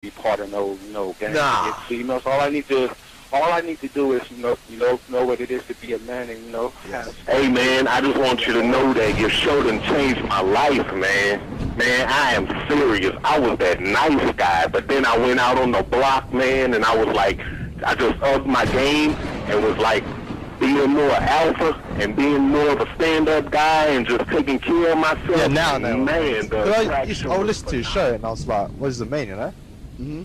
be part of no gang Nah. against females. All I need to do is know what it is to be a man, and Yes. Hey, man, I just want you to know that your show done changed my life, man. Man, I am serious. I was that nice guy, but then I went out on the block, man, and I was like, I just upped my game and was like being more alpha and being more of a stand-up guy and just taking care of myself. Yeah, now I know. Man, I would listen to your show and I was like, what does it mean, you know?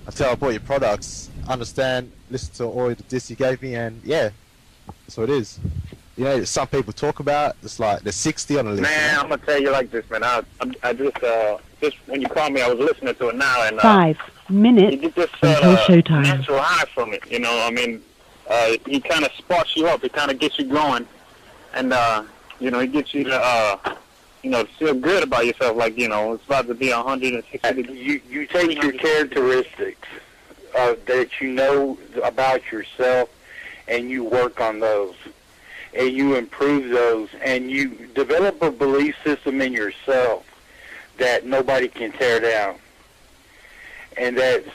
Until I bought your products, understand, listen to all the diss you gave me, and yeah, that's what it is. You know, some people talk about, it's like there's 60 on the list. Man, I'm gonna tell you like this, man. I just when you called me, I was listening to it now, and 5 minutes you get this until showtime. natural high from it. You know, I mean, he kind of sparks you up. It kind of gets you going, and it gets you to feel good about yourself. Like, it's about to be 160. You take your characteristics that you know about yourself, and you work on those, and you improve those, and you develop a belief system in yourself that nobody can tear down. And that's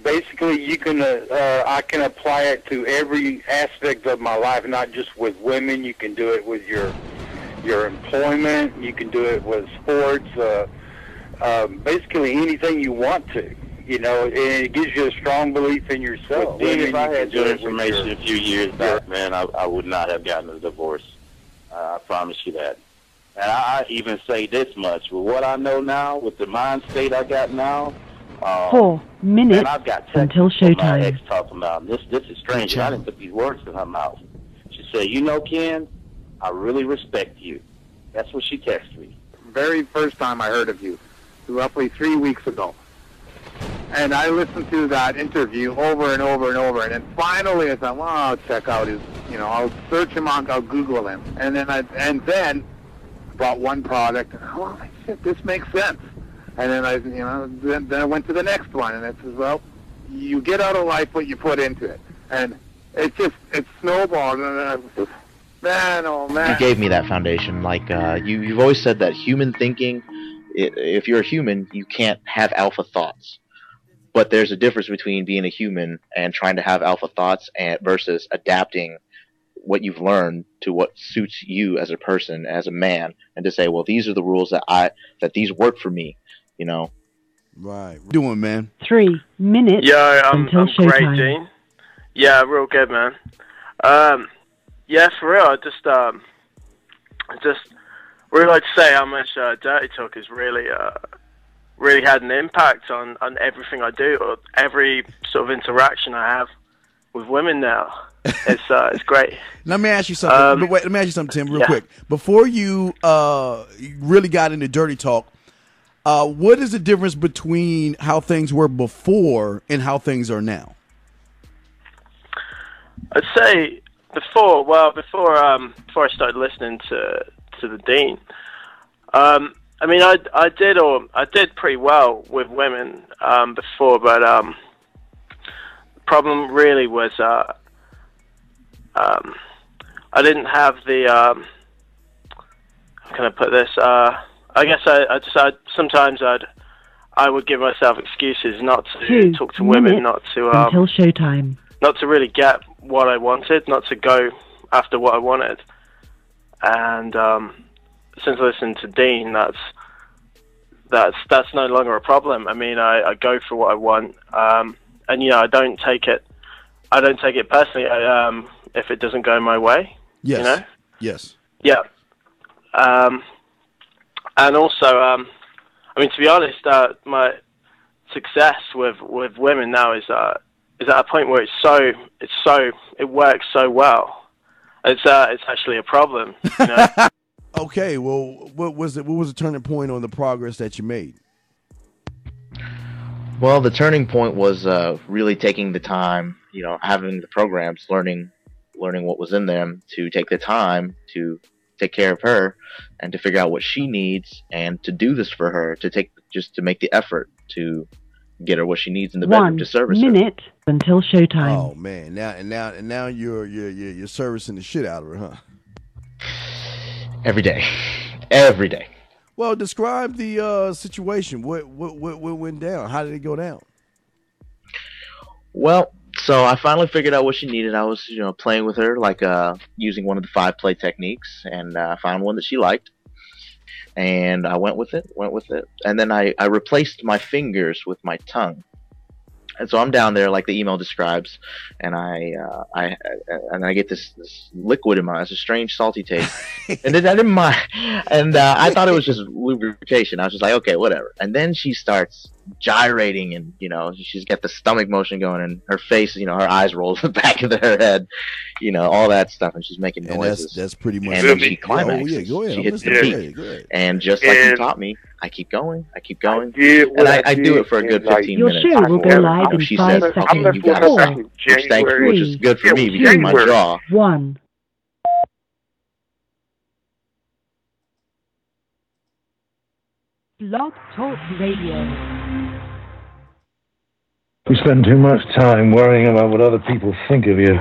basically I can apply it to every aspect of my life, not just with women. You can do it with your employment. You can do it with sports. Basically anything you want to. And it gives you a strong belief in yourself. Dean, if I had your information information a few years back, man, I would not have gotten a divorce. I promise you that. And I even say this much: with what I know now, with the mind state I got now, 4 minutes and I've got until texts from my showtime. ex talking about this. This is strange. I didn't put these words in her mouth. She said, Ken, I really respect you. That's what she texted me. Very first time I heard of you, roughly 3 weeks ago. And I listened to that interview over and over and over. And then finally I thought, well, I'll check out his, I'll search him on, I'll Google him. And then bought one product. And, oh, shit, this makes sense. And then I went to the next one. And it says, well, you get out of life what you put into it. And it snowballed. And I was just, man, oh, man. You gave me that foundation. Like, you've always said that human thinking, if you're a human, you can't have alpha thoughts. But there's a difference between being a human and trying to have alpha thoughts versus adapting what you've learned to what suits you as a person, as a man, and to say, well, these are the rules that these work for me, Right. What you doing, man? 3 minutes I'm until great, showtime. Dean. Yeah, real good, man. Yeah, for real, I just really like to say how much Dirty Talk has really had an impact on everything I do, or every sort of interaction I have with women now. It's great. Let me ask you something. But wait, let me ask you something, Tim, real quick. Before you really got into Dirty Talk, what is the difference between how things were before and how things are now? I'd say before I started listening to the Dean, I mean, I did pretty well with women before, but the problem really was I didn't have the how can I put this? I guess sometimes I would give myself excuses not to talk to women, not to until showtime. Not to really get what I wanted, not to go after what I wanted. And since I listened to Dean, that's no longer a problem. I mean, I go for what I want, and I don't take it personally if it doesn't go my way. Yes. Yes. Yeah. And also, I mean, to be honest, my success with women now is at a point where it works so well. It's actually a problem. Okay, well, what was the turning point on the progress that you made? Well, the turning point was really taking the time, having the programs, learning what was in them, to take the time to take care of her and to figure out what she needs and to do this for her, to make the effort to get her what she needs in the bedroom, to service her. 1 minute until showtime. Oh man, now you're servicing the shit out of her, huh? Every day. Well, describe the situation. What went down? How did it go down? Well, so I finally figured out what she needed. I was, playing with her, like using one of the 5-play techniques, and I found one that she liked. And I went with it, and then I replaced my fingers with my tongue. And so I'm down there, like the email describes, and I get this liquid in my eyes, a strange salty taste, and I didn't mind. And I thought it was just lubrication. I was just like, okay, whatever. And then she starts gyrating, and she's got the stomach motion going, and her face, her eyes roll to the back of her head, all that stuff, and she's making noises. That's pretty much. And then she climaxes. Oh, yeah, go ahead. She hits the peak, go ahead. and just like you taught me, I keep going, and I do it for a good 15 Your minutes. show will go live in She 5 says, seconds. okay, you got a second, which is good for me because of my jaw. 1. Blog Talk Radio. You spend too much time worrying about what other people think of you.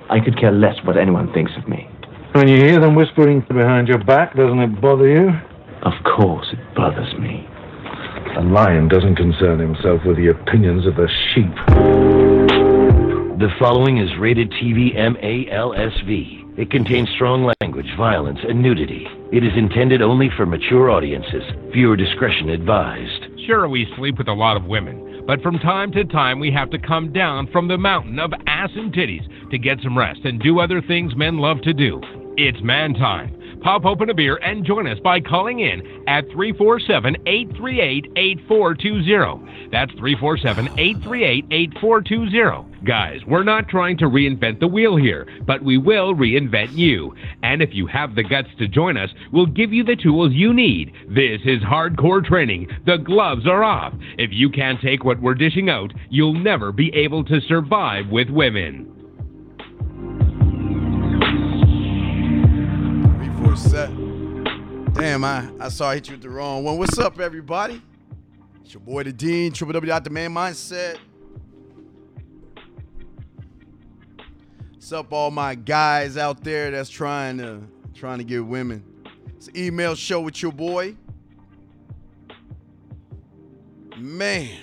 I could care less what anyone thinks of me. When you hear them whispering behind your back, doesn't it bother you? Of course it bothers me. A lion doesn't concern himself with the opinions of the sheep. The following is rated TV MALSV. It contains strong language, violence, and nudity. It is intended only for mature audiences. Viewer discretion advised. Sure, we sleep with a lot of women, but from time to time we have to come down from the mountain of ass and titties to get some rest and do other things men love to do. It's man time. Pop open a beer and join us by calling in at 347-838-8420. That's 347-838-8420. Guys, we're not trying to reinvent the wheel here, but we will reinvent you. And if you have the guts to join us, we'll give you the tools you need. This is hardcore training. The gloves are off. If you can't take what we're dishing out, you'll never be able to survive with women. Set. Damn, I saw I hit you with the wrong one. What's up, everybody? It's your boy, the Dean, www.themandmindset. What's up, all my guys out there that's trying to get women? It's an email show with your boy. Man.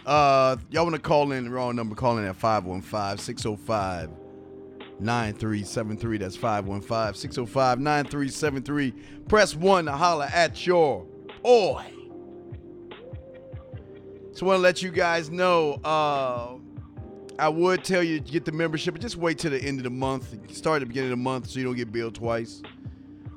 Y'all want to call in the wrong number, call in at 515-605 9373. That's 515-605-9373. Press 1 to holler at your boy. So I want to let you guys know, I would tell you to get the membership, but just wait till the end of the month. Start at the beginning of the month so you don't get billed twice.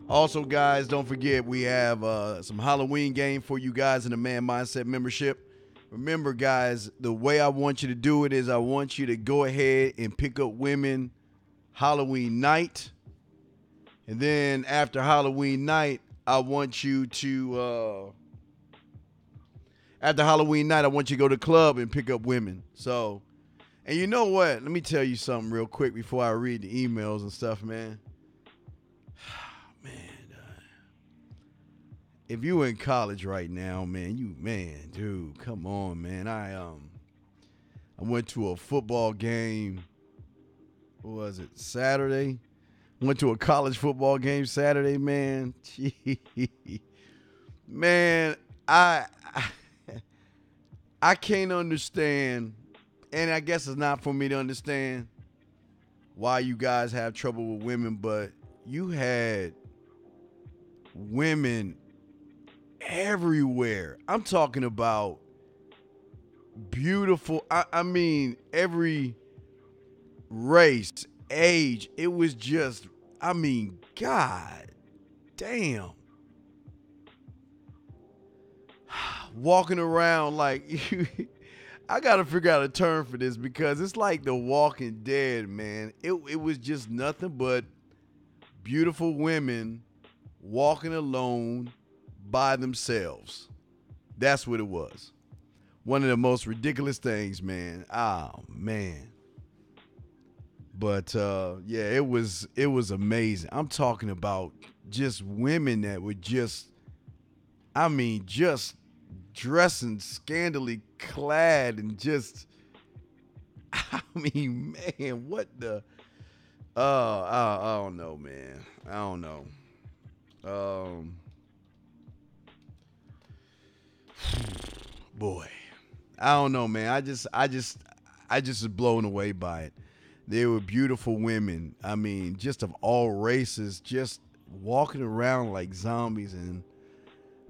Also, guys, don't forget we have some Halloween game for you guys in the Man Mindset membership. Remember, guys, the way I want you to do it is I want you to go ahead and pick up women Halloween night, and then after Halloween night, I want you to go to the club and pick up women. So, and you know what? Let me tell you something real quick before I read the emails and stuff, man. If you in college right now, dude, come on, man. I went to a football game. What was it, Saturday? Went to a college football game Saturday, man. Man, I can't understand, and I guess it's not for me to understand why you guys have trouble with women, but you had women everywhere. I'm talking about beautiful. I mean, every race, age, it was just, God damn. Walking around like, I gotta figure out a term for this because it's like The Walking Dead, man. It was just nothing but beautiful women walking alone by themselves. That's what it was. One of the most ridiculous things, man. Oh, man. But yeah, it was amazing. I'm talking about just women that were just dressing scantily clad and just, man, what the? I don't know, man. I don't know. Boy, I don't know, man. I just was blown away by it. They were beautiful women. I mean, just of all races, just walking around like zombies, and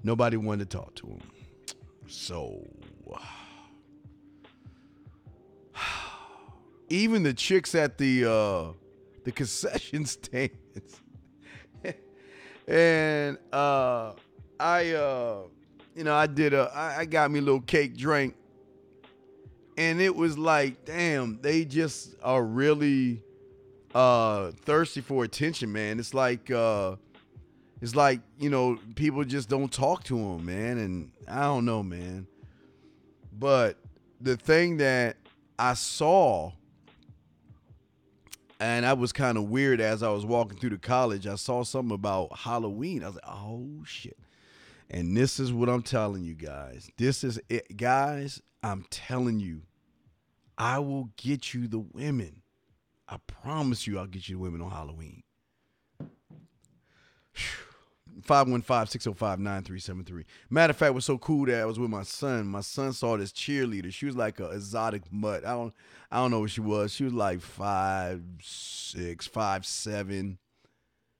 nobody wanted to talk to them. So, even the chicks at the concession stands, and I got me a little cake drink, and it was like, damn, they just are really thirsty for attention, man. It's like people just don't talk to them, man, and I don't know, man. But the thing that I saw, and that was kind of weird, as I was walking through the college, I saw something about Halloween. I was like, oh shit. And this is what I'm telling you guys. This is it, guys. I'm telling you, I will get you the women. I promise you I'll get you the women on Halloween. 515-605-9373. Matter of fact, it was so cool that I was with my son. My son saw this cheerleader. She was like an exotic mutt. I don't know what she was. She was like 5'6", 5'7".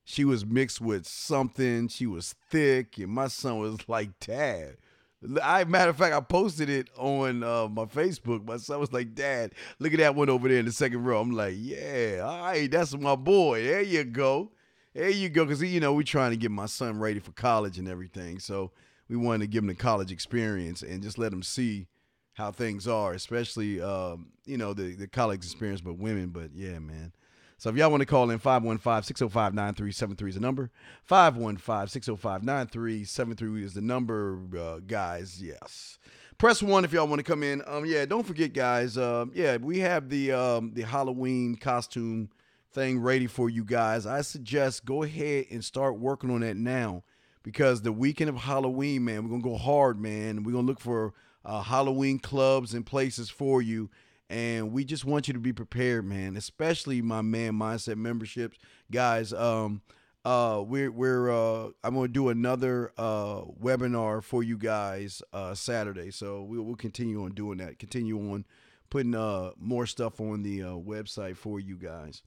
She was mixed with something. She was thick, and my son was like, Dad. Matter of fact, I posted it on my Facebook. My son was like, Dad, look at that one over there in the second row. I'm like, yeah, all right, that's my boy. There you go. There you go. Because, we're trying to get my son ready for college and everything. So we wanted to give him the college experience and just let him see how things are, especially, the college experience, but women. But, yeah, man. So if y'all want to call in, 515-605-9373 is the number. 515-605-9373 is the number, guys. Yes. Press 1 if y'all want to come in. Don't forget, guys. We have the Halloween costume thing ready for you guys. I suggest go ahead and start working on that now, because the weekend of Halloween, man, we're going to go hard, man. We're going to look for Halloween clubs and places for you. And we just want you to be prepared, man, especially my Man Mindset memberships. Guys, I'm going to do another webinar for you guys Saturday. So we'll continue on doing that, continue on putting more stuff on the website for you guys.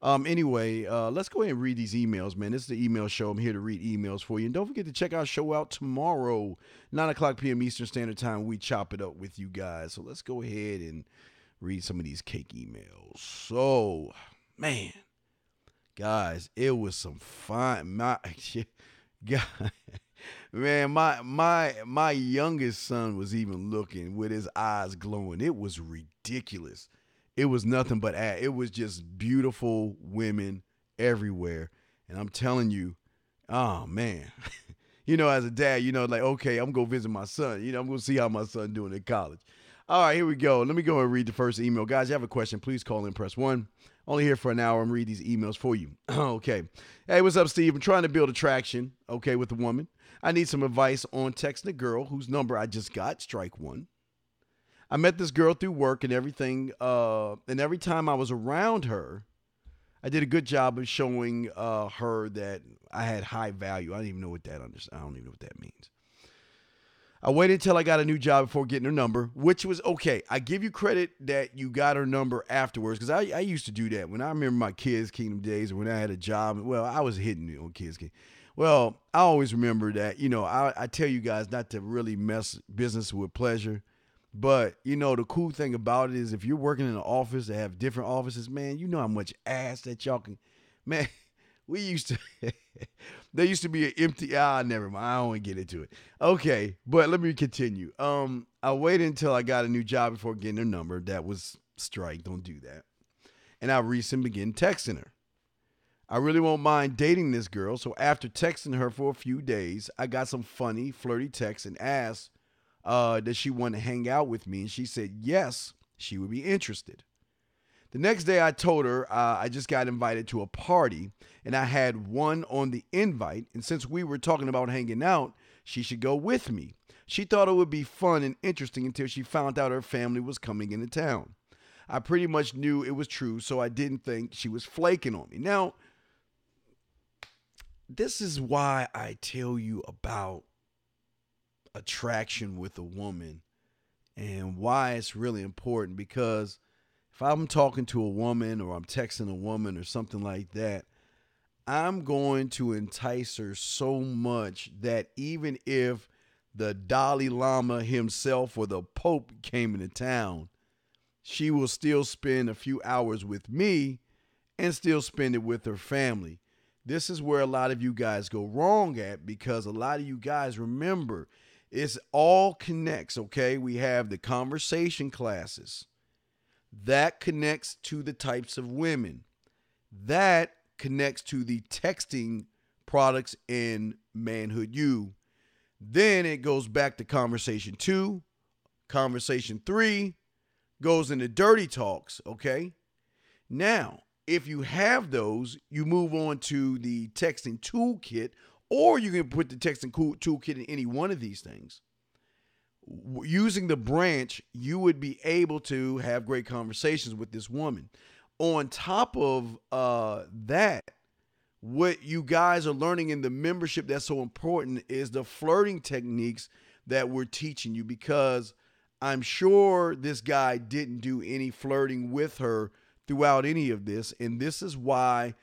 Anyway, let's go ahead and read these emails, man. This is the email show. I'm here to read emails for you. And don't forget to check our show out tomorrow, 9 o'clock p.m. Eastern Standard Time. We chop it up with you guys. So let's go ahead and read some of these cake emails. So, man, guys, it was some fun. Man, my youngest son was even looking with his eyes glowing. It was ridiculous. It was nothing but it was just beautiful women everywhere. And I'm telling you, oh man, as a dad, like, okay, I'm going to visit my son. I'm going to see how my son doing in college. All right, here we go. Let me go and read the first email. Guys, you have a question, please call in, press 1. Only here for an hour. I'm read these emails for you. Okay. Hey, what's up, Steve? I'm trying to build attraction, with a woman. I need some advice on texting a girl whose number I just got, strike 1. I met this girl through work and everything, and every time I was around her, I did a good job of showing her that I had high value. I don't even know what that means. I waited until I got a new job before getting her number, which was okay. I give you credit that you got her number afterwards, because I used to do that. When I remember my Kids Kingdom days, when I had a job, I was hitting it on Kids Kingdom. Well, I always remember that, I tell you guys not to really mess business with pleasure. But, the cool thing about it is if you're working in an office that have different offices, man, you know how much ass that y'all can, man. There used to be an empty, never mind. I don't want to get into it. Okay, but let me continue. I waited until I got a new job before getting her number. That was strike. Don't do that. And I recently began texting her. I really won't mind dating this girl. So after texting her for a few days, I got some funny, flirty texts and asked that she wanted to hang out with me. And she said yes, she would be interested. The next day I told her I just got invited to a party and I had one on the invite. And since we were talking about hanging out, she should go with me. She thought it would be fun and interesting until she found out her family was coming into town. I pretty much knew it was true, so I didn't think she was flaking on me. Now, this is why I tell you about attraction with a woman and why it's really important, because if I'm talking to a woman or I'm texting a woman or something like that, I'm going to entice her so much that even if the Dalai Lama himself or the Pope came into town, she will still spend a few hours with me and still spend it with her family. This is where a lot of you guys go wrong at, because a lot of you guys, remember, it's all connects, okay? We have the conversation classes. That connects to the types of women. That connects to the texting products in Manhood U. Then it goes back to conversation 2. Conversation 3 goes into dirty talks, okay? Now, if you have those, you move on to the texting toolkit, or you can put the texting toolkit in any one of these things. Using the branch, you would be able to have great conversations with this woman. On top of that, what you guys are learning in the membership that's so important is the flirting techniques that we're teaching you, because I'm sure this guy didn't do any flirting with her throughout any of this, and this is why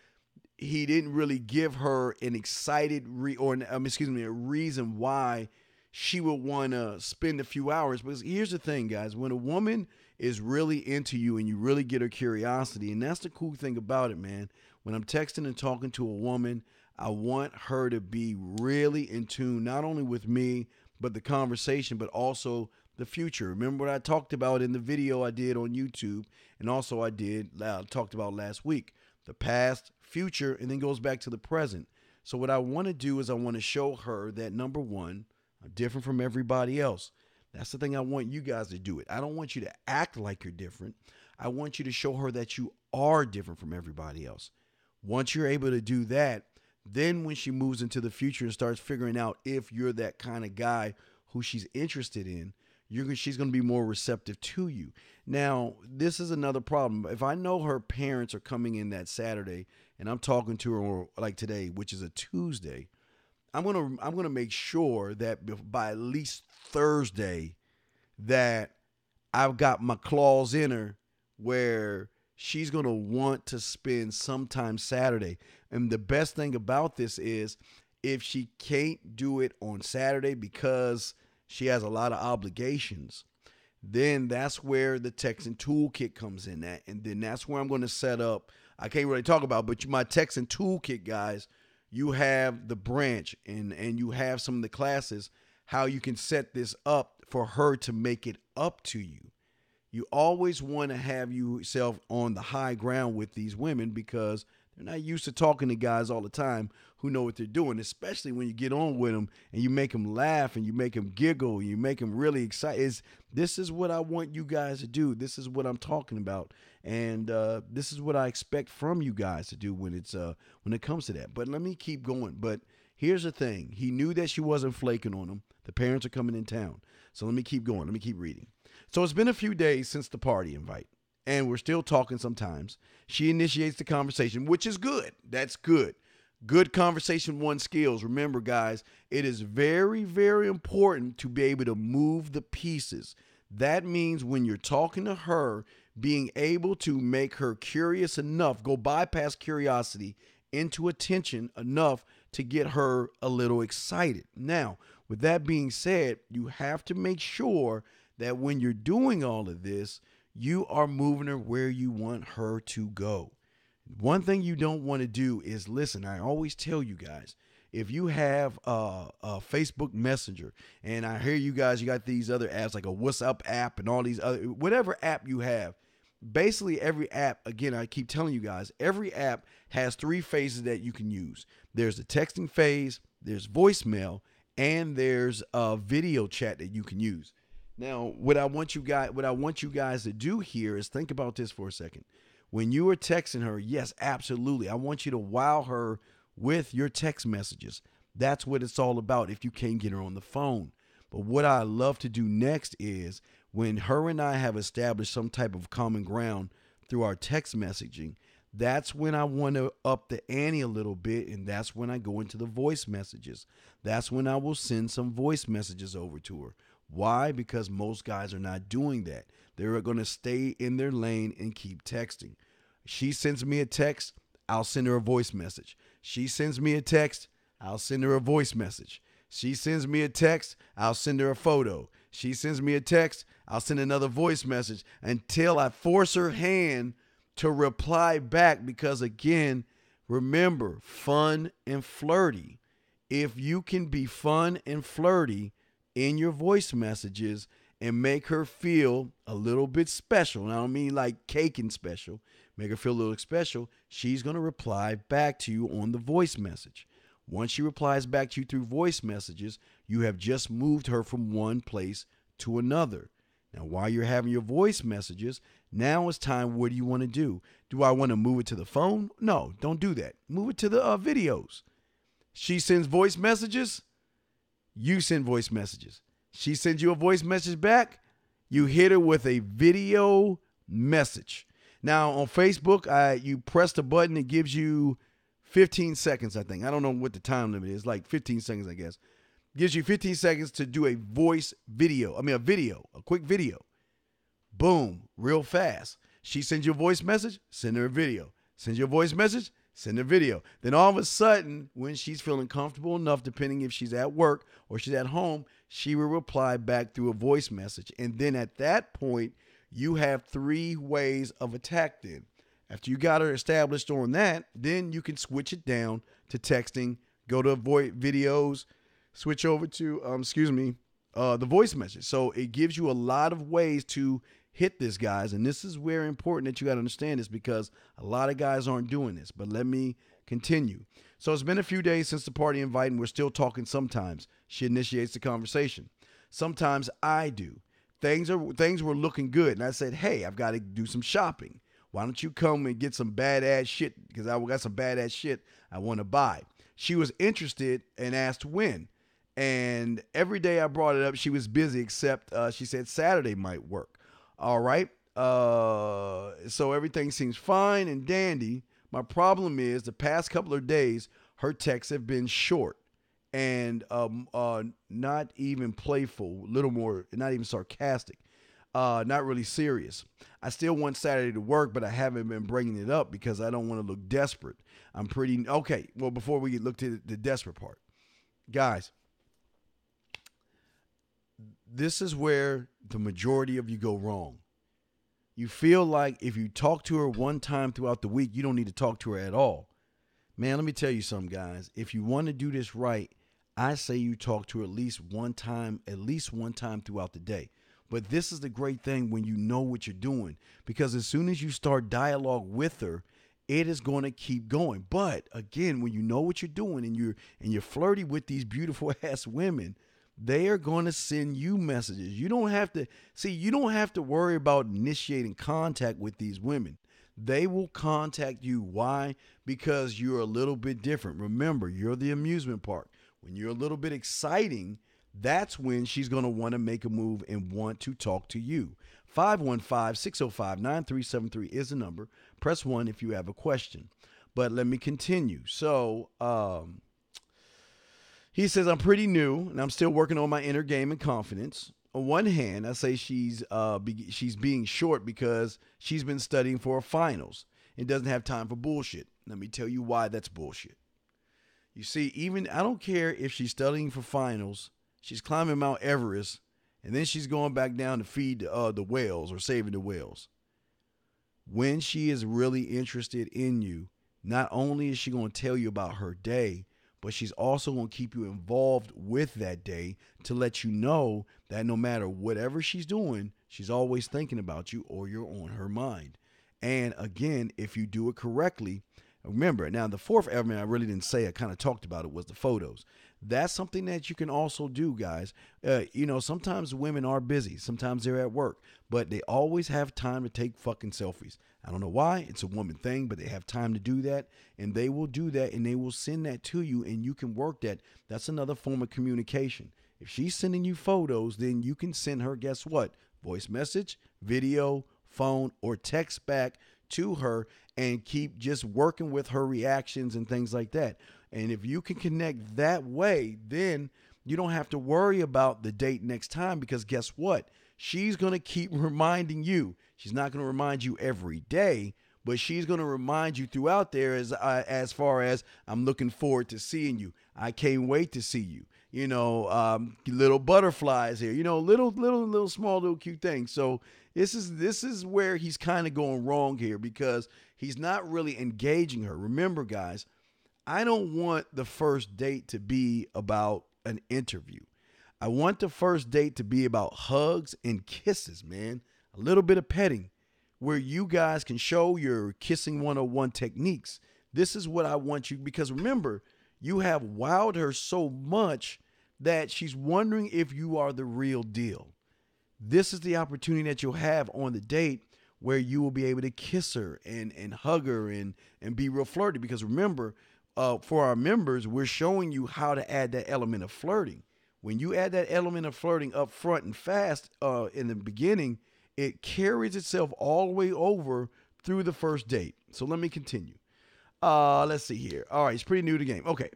he didn't really give her an excited a reason why she would want to spend a few hours. Because here's the thing, guys, when a woman is really into you and you really get her curiosity, and that's the cool thing about it, man. When I'm texting and talking to a woman, I want her to be really in tune, not only with me, but the conversation, but also the future. Remember what I talked about in the video I did on YouTube, and also I talked about last week, the past, future, and then goes back to the present. So what I want to do is I want to show her that, number one, I'm different from everybody else. That's the thing I want you guys to do it. I don't want you to act like you're different. I want you to show her that you are different from everybody else. Once you're able to do that, then when she moves into the future and starts figuring out if you're that kind of guy who she's interested in, she's going to be more receptive to you. Now, this is another problem. If I know her parents are coming in that Saturday and I'm talking to her like today, which is a Tuesday, I'm gonna make sure that by at least Thursday that I've got my claws in her where she's going to want to spend sometime Saturday. And the best thing about this is if she can't do it on Saturday because she has a lot of obligations, then that's where the texting toolkit comes in at. And then that's where I'm going to set up, I can't really talk about, but my texting toolkit, guys, you have the branch and you have some of the classes, how you can set this up for her to make it up to you. You always want to have yourself on the high ground with these women because they're not used to talking to guys all the time who know what they're doing, especially when you get on with them and you make them laugh and you make them giggle and you make them really excited. This is what I want you guys to do. This is what I'm talking about. And this is what I expect from you guys to do when it comes to that. But let me keep going. But here's the thing. He knew that she wasn't flaking on him. The parents are coming in town. So let me keep going. Let me keep reading. So it's been a few days since the party invite, and we're still talking sometimes. She initiates the conversation, which is good. That's good. Good conversation, one skills. Remember, guys, it is very, very important to be able to move the pieces. That means when you're talking to her, being able to make her curious enough, go bypass curiosity into attention enough to get her a little excited. Now, with that being said, you have to make sure that when you're doing all of this, you are moving her where you want her to go. One thing you don't want to do is, listen, I always tell you guys, if you have a Facebook Messenger, and I hear you guys, you got these other apps like a WhatsApp app and all these other, whatever app you have, basically every app, again, I keep telling you guys, every app has 3 phases that you can use. There's the texting phase, there's voicemail, and there's a video chat that you can use. Now, what I want you guys to do here is think about this for a second. When you are texting her, yes, absolutely. I want you to wow her with your text messages. That's what it's all about if you can't get her on the phone. But what I love to do next is when her and I have established some type of common ground through our text messaging, that's when I want to up the ante a little bit, and that's when I go into the voice messages. That's when I will send some voice messages over to her. Why? Because most guys are not doing that. They're going to stay in their lane and keep texting. She sends me a text, I'll send her a voice message. She sends me a text, I'll send her a voice message. She sends me a text, I'll send her a photo. She sends me a text, I'll send another voice message until I force her hand to reply back. Because again, remember, fun and flirty. If you can be fun and flirty in your voice messages and make her feel a little bit special, and I don't mean like cake and special, make her feel a little special, she's going to reply back to you on the voice message. Once she replies back to you through voice messages, you have just moved her from one place to another. Now, while you're having your voice messages, now it's time, what do you want to do? Do I want to move it to the phone? No, don't do that. Move it to the videos. She sends voice messages, you send voice messages. She sends you a voice message back, you hit her with a video message. Now, on Facebook, you press the button, it gives you 15 seconds, I think. I don't know what the time limit is, like 15 seconds, I guess. Gives you 15 seconds to do a a quick video. Boom, real fast. She sends you a voice message, send her a video. Sends you a voice message, send her a video. Then all of a sudden, when she's feeling comfortable enough, depending if she's at work or she's at home, she will reply back through a voice message. And then at that point, you have 3 ways of attack then. After you got her established on that, then you can switch it down to texting, go to videos, switch over to, the voice message. So it gives you a lot of ways to hit this, guys. And this is very important that you got to understand this, because a lot of guys aren't doing this. But let me continue. So it's been a few days since the party invite, and we're still talking sometimes. She initiates the conversation. Sometimes I do. Things were looking good. And I said, hey, I've got to do some shopping. Why don't you come and get some badass shit? Because I got some badass shit I want to buy. She was interested and asked when. And every day I brought it up, she was busy, except she said Saturday might work. All right. So everything seems fine and dandy. My problem is the past couple of days, her texts have been short and not even playful, little more, not even sarcastic. Not really serious. I still want Saturday to work, but I haven't been bringing it up because I don't want to look desperate. I'm pretty okay. Well, before we look to the desperate part, guys, this is where the majority of you go wrong. You feel like if you talk to her one time throughout the week, you don't need to talk to her at all. Man, let me tell you something, guys. If you want to do this right, I say you talk to her at least one time throughout the day. But this is the great thing when you know what you're doing, because as soon as you start dialogue with her, it is going to keep going. But again, when you know what you're doing and you're flirty with these beautiful ass women, they are going to send you messages. You don't have to worry about initiating contact with these women. They will contact you. Why? Because you're a little bit different. Remember, you're the amusement park. When you're a little bit exciting, that's when she's going to want to make a move and want to talk to you. 515-605-9373 is the number. Press 1 if you have a question. But let me continue. So he says, I'm pretty new and I'm still working on my inner game and confidence. On one hand, I say she's being short because she's been studying for her finals and doesn't have time for bullshit. Let me tell you why that's bullshit. You see, I don't care if she's studying for finals. She's climbing Mount Everest, and then she's going back down to feed the whales or saving the whales. When she is really interested in you, not only is she going to tell you about her day, but she's also going to keep you involved with that day to let you know that no matter whatever she's doing, she's always thinking about you or you're on her mind. And again, if you do it correctly, remember, now the fourth element I really didn't say, I kind of talked about it, was the photos. That's something that you can also do, guys. Sometimes women are busy. Sometimes they're at work, but they always have time to take fucking selfies. I don't know why. It's a woman thing, but they have time to do that, and they will do that, and they will send that to you, and you can work that. That's another form of communication. If she's sending you photos, then you can send her, guess what? Voice message, video, phone, or text back to her and keep just working with her reactions and things like that. And if you can connect that way, then you don't have to worry about the date next time, because guess what? She's going to keep reminding you. She's not going to remind you every day, but she's going to remind you throughout there as far as, I'm looking forward to seeing you. I can't wait to see you. You know, little butterflies here, you know, little small, little cute things. So this is where he's kind of going wrong here, because he's not really engaging her. Remember, guys, I don't want the first date to be about an interview. I want the first date to be about hugs and kisses, man. A little bit of petting, where you guys can show your kissing 101 techniques. This is what I want you, because remember, you have wowed her so much that she's wondering if you are the real deal. This is the opportunity that you'll have on the date, where you will be able to kiss her and hug her and be real flirty. Because remember, for our members, we're showing you how to add that element of flirting. When you add that element of flirting up front and fast in the beginning, it carries itself all the way over through the first date. So let me continue. Let's see here. All right, it's pretty new to the game. Okay,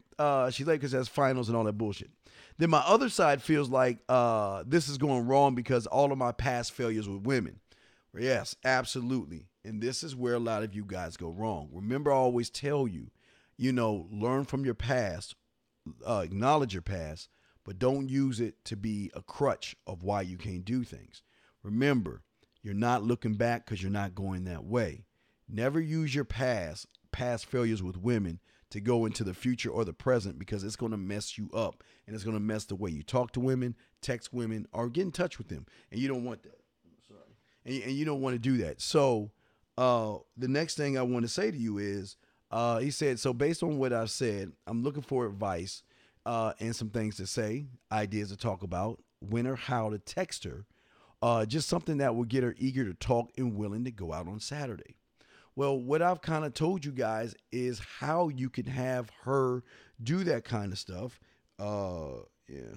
she's late because that's finals and all that bullshit. Then my other side feels like this is going wrong because all of my past failures with women. Yes, absolutely. And this is where a lot of you guys go wrong. Remember, I always tell you, learn from your past, acknowledge your past, but don't use it to be a crutch of why you can't do things. Remember, you're not looking back because you're not going that way. Never use your past failures with women to go into the future or the present, because it's going to mess you up, and it's going to mess the way you talk to women, text women, or get in touch with them. And you don't want that. Sorry. And you don't want to do that. So the next thing I want to say to you is, he said, so based on what I've said, I'm looking for advice and some things to say, ideas to talk about, when or how to text her, just something that will get her eager to talk and willing to go out on Saturday. Well, what I've kind of told you guys is how you can have her do that kind of stuff. How you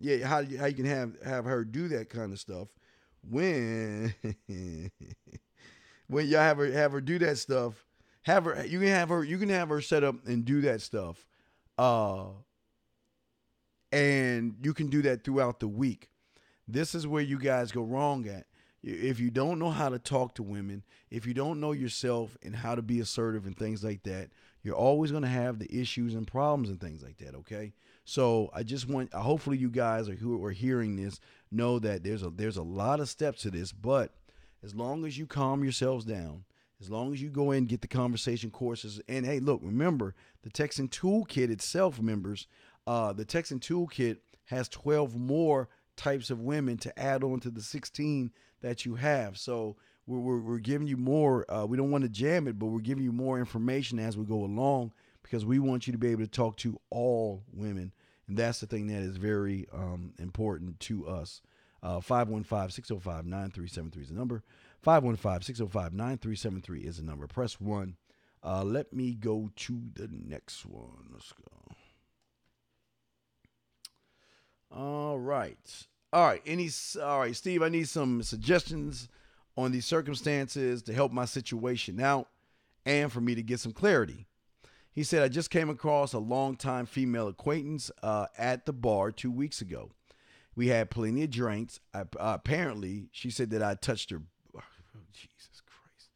can have her do that kind of stuff when when you have her do that stuff. You can have her set up and do that stuff. And you can do that throughout the week. This is where you guys go wrong at. If you don't know how to talk to women, if you don't know yourself and how to be assertive and things like that, you're always going to have the issues and problems and things like that, okay? So I just want, hopefully you guys who are hearing this know that there's a lot of steps to this, but as long as you calm yourselves down, as long as you go in and get the conversation courses, and hey, look, remember, the Texting Toolkit itself, members, the Texting Toolkit has 12 more types of women to add on to the 16 that you have. So we're giving you more. We don't want to jam it, but we're giving you more information as we go along, because we want you to be able to talk to all women. And that's the thing that is very important to us. 515-605-9373 is the number. 515-605-9373 is the number. Press 1. Let me go to the next one. Let's go. All right. All right, Steve, I need some suggestions on these circumstances to help my situation out and for me to get some clarity. He said, I just came across a longtime female acquaintance at the bar 2 weeks ago. We had plenty of drinks. Apparently, she said that I touched her. Oh, Jesus Christ.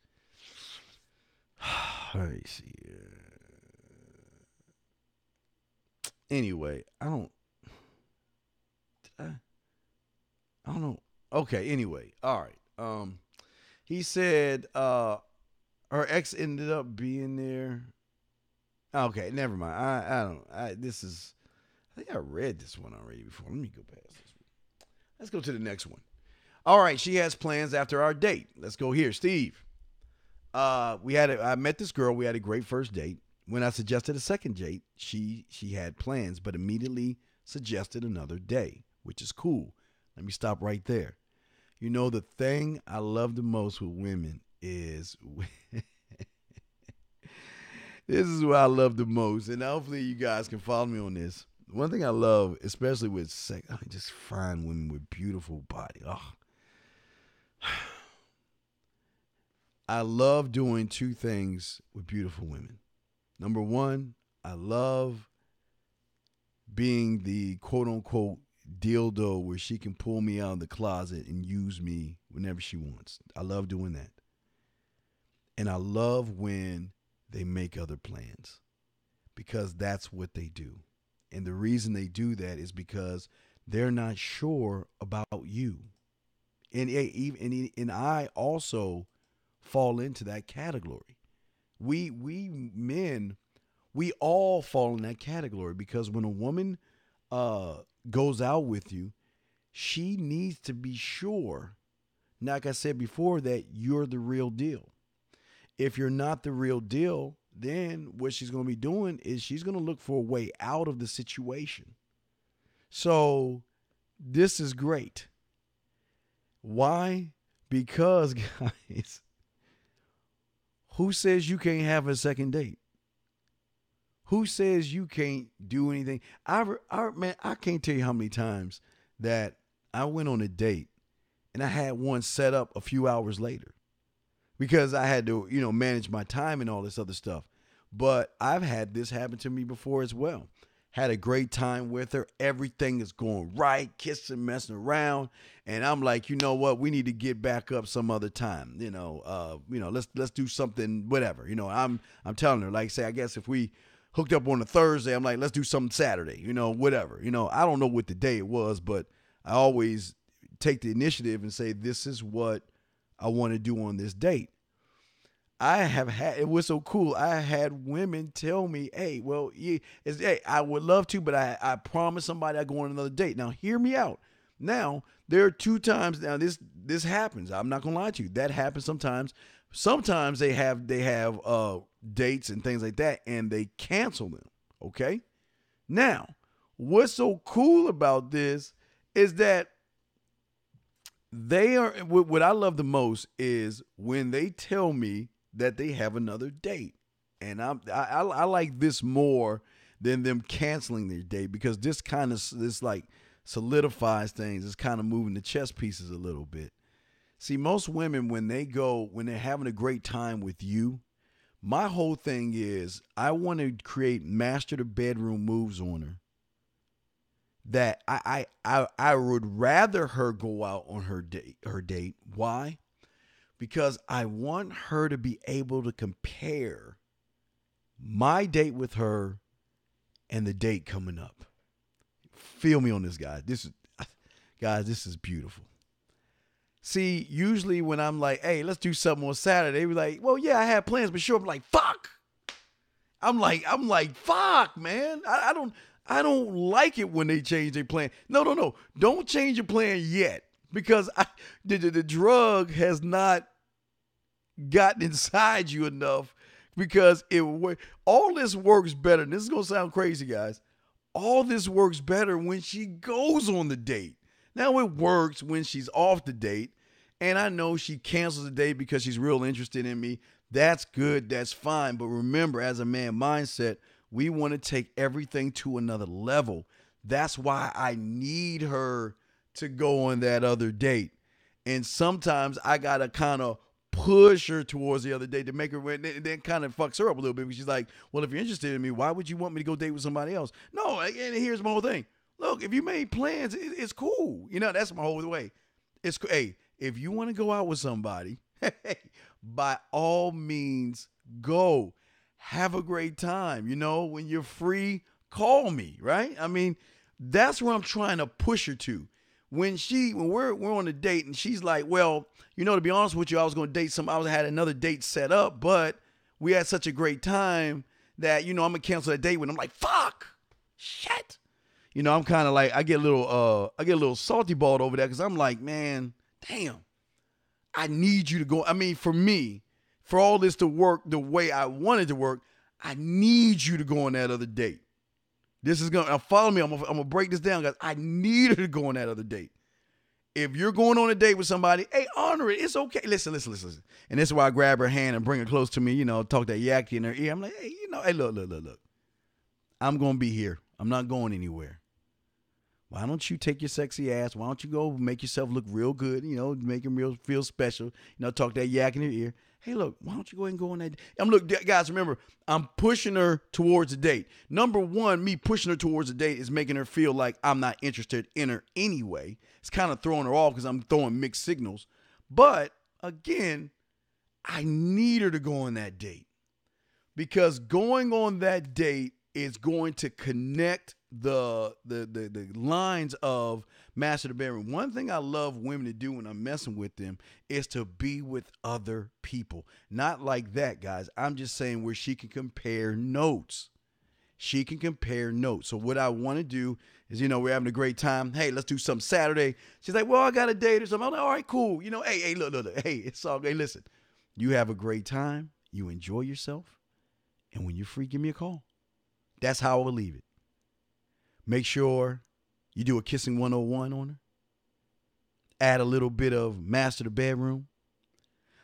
Let me see. Anyway, I don't know. Okay, anyway. All right. He said her ex ended up being there. Okay, never mind. I think I read this one already before. Let me go past this one. Let's go to the next one. All right, she has plans after our date. Let's go here. Steve. I met this girl. We had a great first date. When I suggested a second date, she had plans, but immediately suggested another day, which is cool. Let me stop right there. You know, the thing I love the most with women is this is what I love the most, and hopefully you guys can follow me on this. One thing I love, especially with sex, I just find women with beautiful body. Oh. I love doing two things with beautiful women. Number one, I love being the quote unquote dildo where she can pull me out of the closet and use me whenever she wants. I love doing that. And I love when they make other plans, because that's what they do. And the reason they do that is because they're not sure about you. And I also fall into that category. We men, we all fall in that category, because when a woman goes out with you, she needs to be sure, like I said before, that you're the real deal. If you're not the real deal, then what she's going to be doing is she's going to look for a way out of the situation. So this is great. Why? Because, guys, who says you can't have a second date? Who says you can't do anything? Man, I can't tell you how many times that I went on a date and I had one set up a few hours later because I had to, manage my time and all this other stuff. But I've had this happen to me before as well. Had a great time with her. Everything is going right, kissing, messing around. And I'm like, you know what? We need to get back up some other time. Let's do something, whatever. I'm telling her, like, say, I guess if we hooked up on a Thursday, I'm like, let's do something Saturday, whatever. I don't know what the day it was, but I always take the initiative and say, this is what I want to do on this date. It was so cool. I had women tell me, hey, I would love to, but I promised somebody I'd go on another date. Now, hear me out. Now, there are 2 times now this happens. I'm not going to lie to you. That happens sometimes. Sometimes they have dates and things like that, and they cancel them. Okay? Now, what's so cool about this is that what I love the most is when they tell me that they have another date. And I like this more than them canceling their date, because this like solidifies things. It's kind of moving the chess pieces a little bit. See, most women, when they're having a great time with you, my whole thing is I want to create master the bedroom moves on her that I would rather her go out on her date. Why? Because I want her to be able to compare my date with her and the date coming up. Feel me on this, guys. This is beautiful. See, usually when I'm like, hey, let's do something on Saturday, they be like, well, yeah, I have plans, but sure. I'm like, fuck. I'm like, fuck, man. I don't like it when they change their plan. No. Don't change your plan yet. Because the drug has not gotten inside you enough, because all this works better. And this is going to sound crazy, guys. All this works better when she goes on the date. Now, it works when she's off the date, and I know she cancels the date because she's real interested in me. That's good. That's fine. But remember, as a man mindset, we want to take everything to another level. That's why I need her to go on that other date. And sometimes I got to kind of push her towards the other date to make her, then kind of fucks her up a little bit, because she's like, well, if you're interested in me, why would you want me to go date with somebody else? No, and here's my whole thing. Look, if you made plans, it's cool. That's my whole way. Hey, if you want to go out with somebody, by all means, go. Have a great time. When you're free, call me, right? I mean, that's where I'm trying to push her to. When we're on a date and she's like, well, to be honest with you, I was going to date I had another date set up, but we had such a great time that, I'm going to cancel that date with. I'm like, fuck, shit. I'm kind of like, I get a little salty balled over that, because I'm like, man, damn, I need you to go. I mean, for me, for all this to work the way I want it to work, I need you to go on that other date. This is going to follow me. I'm going to break this down, guys. I need her to go on that other date. If you're going on a date with somebody, hey, honor it. It's okay. Listen. And this is why I grab her hand and bring her close to me, talk that yak in her ear. I'm like, hey, hey, look. I'm going to be here. I'm not going anywhere. Why don't you take your sexy ass? Why don't you go make yourself look real good? Make him feel special. Talk that yak in your ear. Hey, look, why don't you go ahead and go on that? Look, guys, remember, I'm pushing her towards a date. Number one, me pushing her towards a date is making her feel like I'm not interested in her anyway. It's kind of throwing her off because I'm throwing mixed signals. But again, I need her to go on that date, because going on that date is going to connect the lines of master the bedroom. One thing I love women to do when I'm messing with them is to be with other people. Not like that, guys. I'm just saying where she can compare notes. She can compare notes. So what I want to do is, we're having a great time. Hey, let's do something Saturday. She's like, well, I got a date or something. I'm like, all right, cool. Hey, look. Hey, it's all good. Hey, listen, you have a great time. You enjoy yourself. And when you're free, give me a call. That's how I will leave it. Make sure you do a kissing 101 on her. Add a little bit of master the bedroom.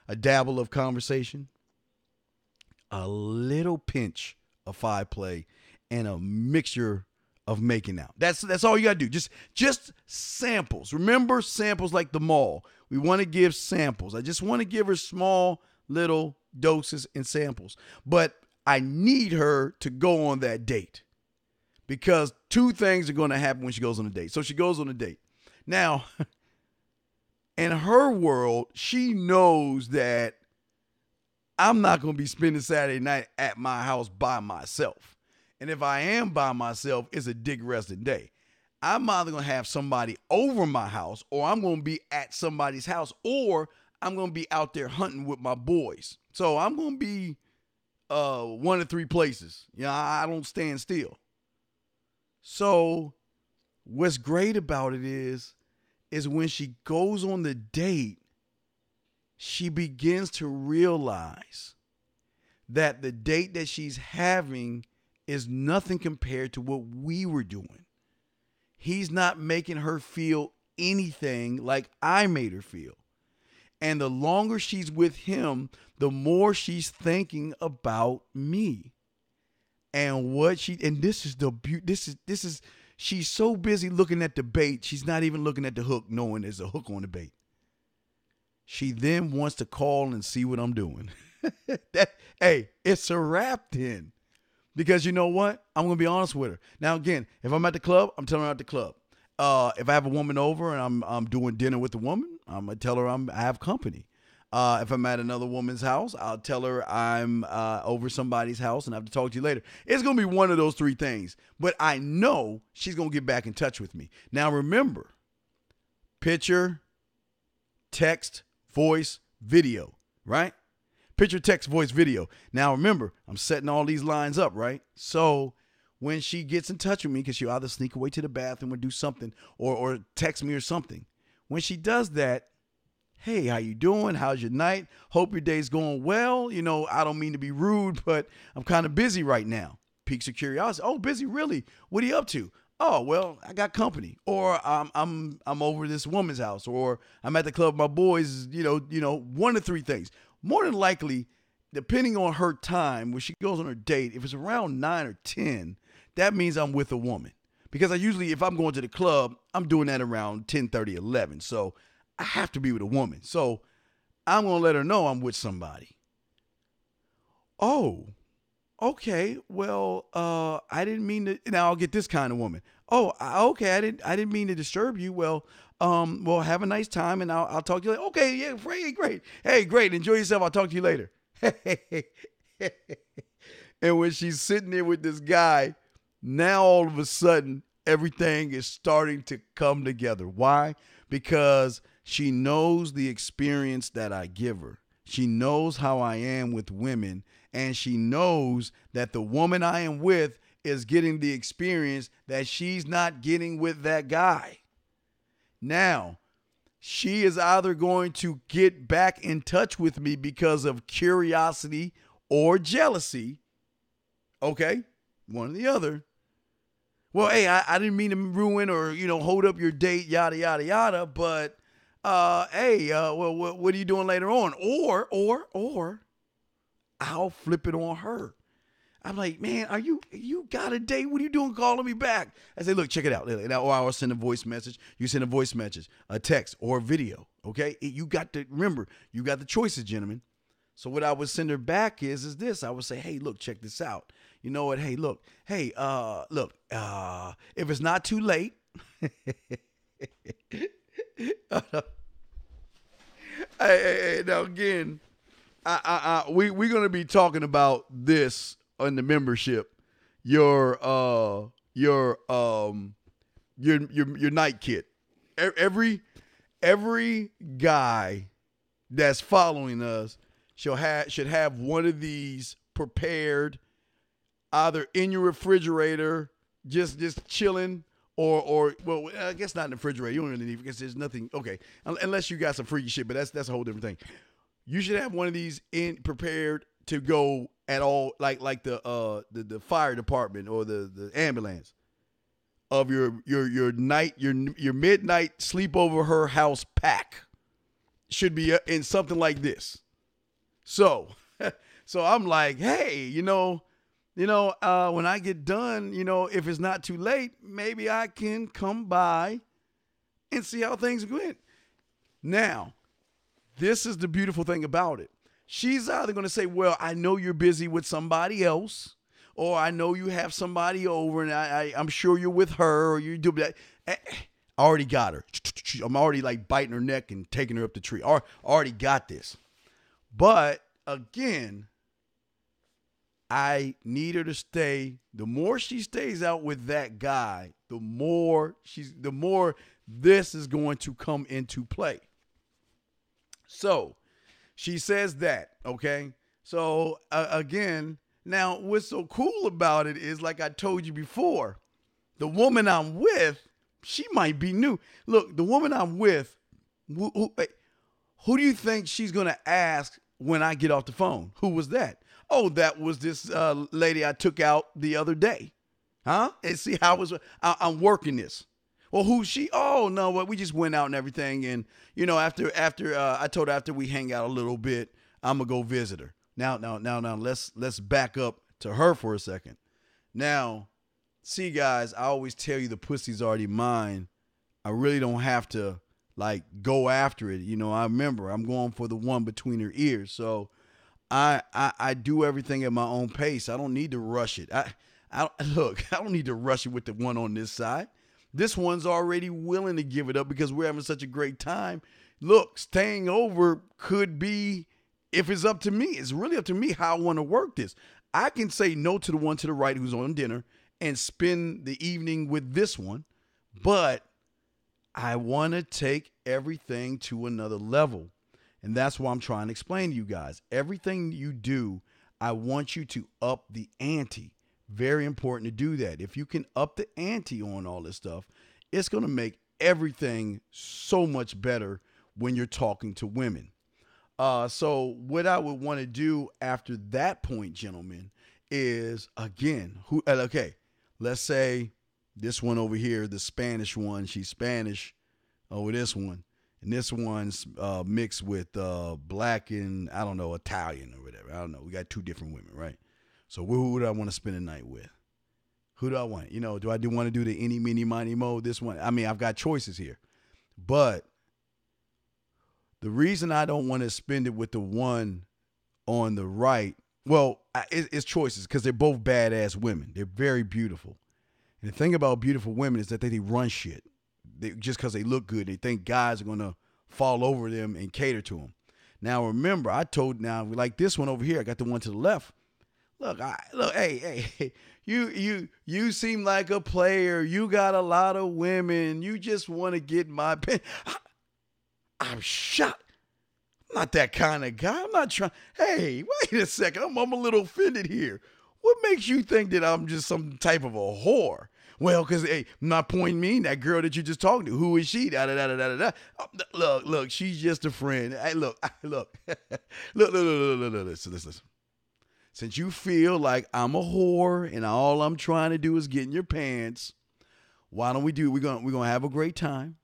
A dabble of conversation. A little pinch of five play. And a mixture of making out. That's all you got to do. Just samples. Remember, samples like the mall. We want to give samples. I just want to give her small little doses and samples. But I need her to go on that date, because two things are going to happen when she goes on a date. So she goes on a date. Now, in her world, she knows that I'm not going to be spending Saturday night at my house by myself. And if I am by myself, it's a dick resting day. I'm either going to have somebody over my house, or I'm going to be at somebody's house, or I'm going to be out there hunting with my boys. So I'm going to be one of three places. I don't stand still. So what's great about it is when she goes on the date, she begins to realize that the date that she's having is nothing compared to what we were doing. He's not making her feel anything like I made her feel. And the longer she's with him, the more she's thinking about me. And this is the beauty. This is she's so busy looking at the bait, she's not even looking at the hook, knowing there's a hook on the bait. She then wants to call and see what I'm doing. Hey, it's a wrap then. Because you know what? I'm going to be honest with her. Now, again, if I'm at the club, I'm telling her at the club. If I have a woman over and I'm doing dinner with the woman, I'm going to tell her I have company. If I'm at another woman's house, I'll tell her I'm over somebody's house and I have to talk to you later. It's going to be one of those three things. But I know she's going to get back in touch with me. Now, remember, picture, text, voice, video, right? Picture, text, voice, video. Now, remember, I'm setting all these lines up, right? So when she gets in touch with me, because she'll either sneak away to the bathroom or do something or text me or something. When she does that, hey, how you doing? How's your night? Hope your day's going well. I don't mean to be rude, but I'm kind of busy right now. Piques your curiosity. Oh, busy, really? What are you up to? Oh, well, I got company. Or I'm over this woman's house, or I'm at the club with my boys, one of three things. More than likely, depending on her time, when she goes on her date, if it's around 9 or 10, that means I'm with a woman. Because I usually, if I'm going to the club, I'm doing that around 10:30, 11. So I have to be with a woman. So I'm going to let her know I'm with somebody. Oh, okay. Well, I didn't mean to. Now I'll get this kind of woman. Oh, okay. I didn't mean to disturb you. Well, have a nice time, and I'll talk to you later. Okay, yeah, great. Hey, great. Enjoy yourself. I'll talk to you later. And when she's sitting there with this guy, now all of a sudden everything is starting to come together. Why? Because she knows the experience that I give her. She knows how I am with women, and she knows that the woman I am with is getting the experience that she's not getting with that guy. Now, she is either going to get back in touch with me because of curiosity or jealousy. Okay, one or the other. Well, hey, I didn't mean to ruin or, hold up your date, yada, yada, yada. But, hey, what are you doing later on? Or I'll flip it on her. I'm like, man, you got a date? What are you doing calling me back? I say, look, check it out. Or I'll send a voice message. You send a voice message, a text, or a video. Okay? You got to remember, you got the choices, gentlemen. So what I would send her back is this. I would say, hey, look, check this out. You know what? Hey, look. Hey, look, if it's not too late. Hey, now again, we're gonna be talking about this on the membership. Your night kit. Every guy that's following us should have one of these prepared, either in your refrigerator, just chilling. Or well, I guess not in the refrigerator. You don't really need, because there's nothing. Okay, unless you got some freaky shit, but that's a whole different thing. You should have one of these prepared to go at all, like the fire department or the ambulance of your midnight sleepover her house pack should be in something like this. So I'm like, hey, when I get done, if it's not too late, maybe I can come by and see how things went. Now, this is the beautiful thing about it. She's either going to say, well, I know you're busy with somebody else, or I know you have somebody over and I'm sure you're with her, or you do that. I already got her. I'm already like biting her neck and taking her up the tree. I already got this. But again, I need her to stay. The more she stays out with that guy, the more this is going to come into play. So she says that, okay? So again, now what's so cool about it is, like I told you before, the woman I'm with, she might be new. Look, the woman I'm with, who do you think she's going to ask when I get off the phone? Who was that? Oh, that was this lady I took out the other day. Huh? And see how I'm working this. Well, who's she? Oh, no, well, we just went out and everything. And, after I told her after we hang out a little bit, I'm going to go visit her. Now, let's back up to her for a second. Now, see, guys, I always tell you the pussy's already mine. I really don't have to, go after it. I remember I'm going for the one between her ears. So I do everything at my own pace. I don't need to rush it. I don't need to rush it with the one on this side. This one's already willing to give it up because we're having such a great time. Look, staying over could be, if it's up to me, it's really up to me how I want to work this. I can say no to the one to the right who's on dinner and spend the evening with this one, but I want to take everything to another level. And that's why I'm trying to explain to you guys. Everything you do, I want you to up the ante. Very important to do that. If you can up the ante on all this stuff, it's going to make everything so much better when you're talking to women. So what I would want to do after that point, gentlemen, is, again, let's say this one over here, the Spanish one, she's Spanish over this one. And this one's mixed with black and, I don't know, Italian or whatever. I don't know. We got two different women, right? So who do I want to spend the night with? Who do I want? Do I want to do the any, meeny, miny, mo, this one? I mean, I've got choices here. But the reason I don't want to spend it with the one on the right, well, it's choices because they're both badass women. They're very beautiful. And the thing about beautiful women is that they run shit. Just because they look good, they think guys are going to fall over them and cater to them. Now, remember, like this one over here, I got the one to the left. Look, hey, you seem like a player. You got a lot of women. You just want to get my pen. I'm shocked. I'm not that kind of guy. I'm not trying. Hey, wait a second. I'm a little offended here. What makes you think that I'm just some type of a whore? Well, because, hey, I'm not pointing me, that girl that you just talked to. Who is she? Look, she's just a friend. Hey, look. Listen. Since you feel like I'm a whore and all I'm trying to do is get in your pants, why don't we're gonna have a great time.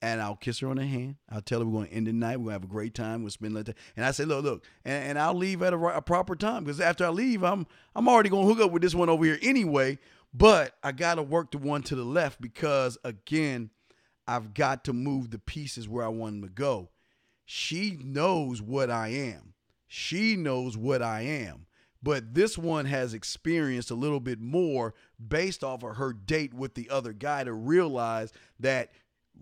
and I'll kiss her on the hand. I'll tell her we're going to end the night. We're going to have a great time. We'll spend the time. And I say, look, and I'll leave at a proper time, because after I leave, I'm already going to hook up with this one over here anyway. But I got to work the one to the left because, again, I've got to move the pieces where I want them to go. She knows what I am. She knows what I am. But this one has experienced a little bit more based off of her date with the other guy to realize that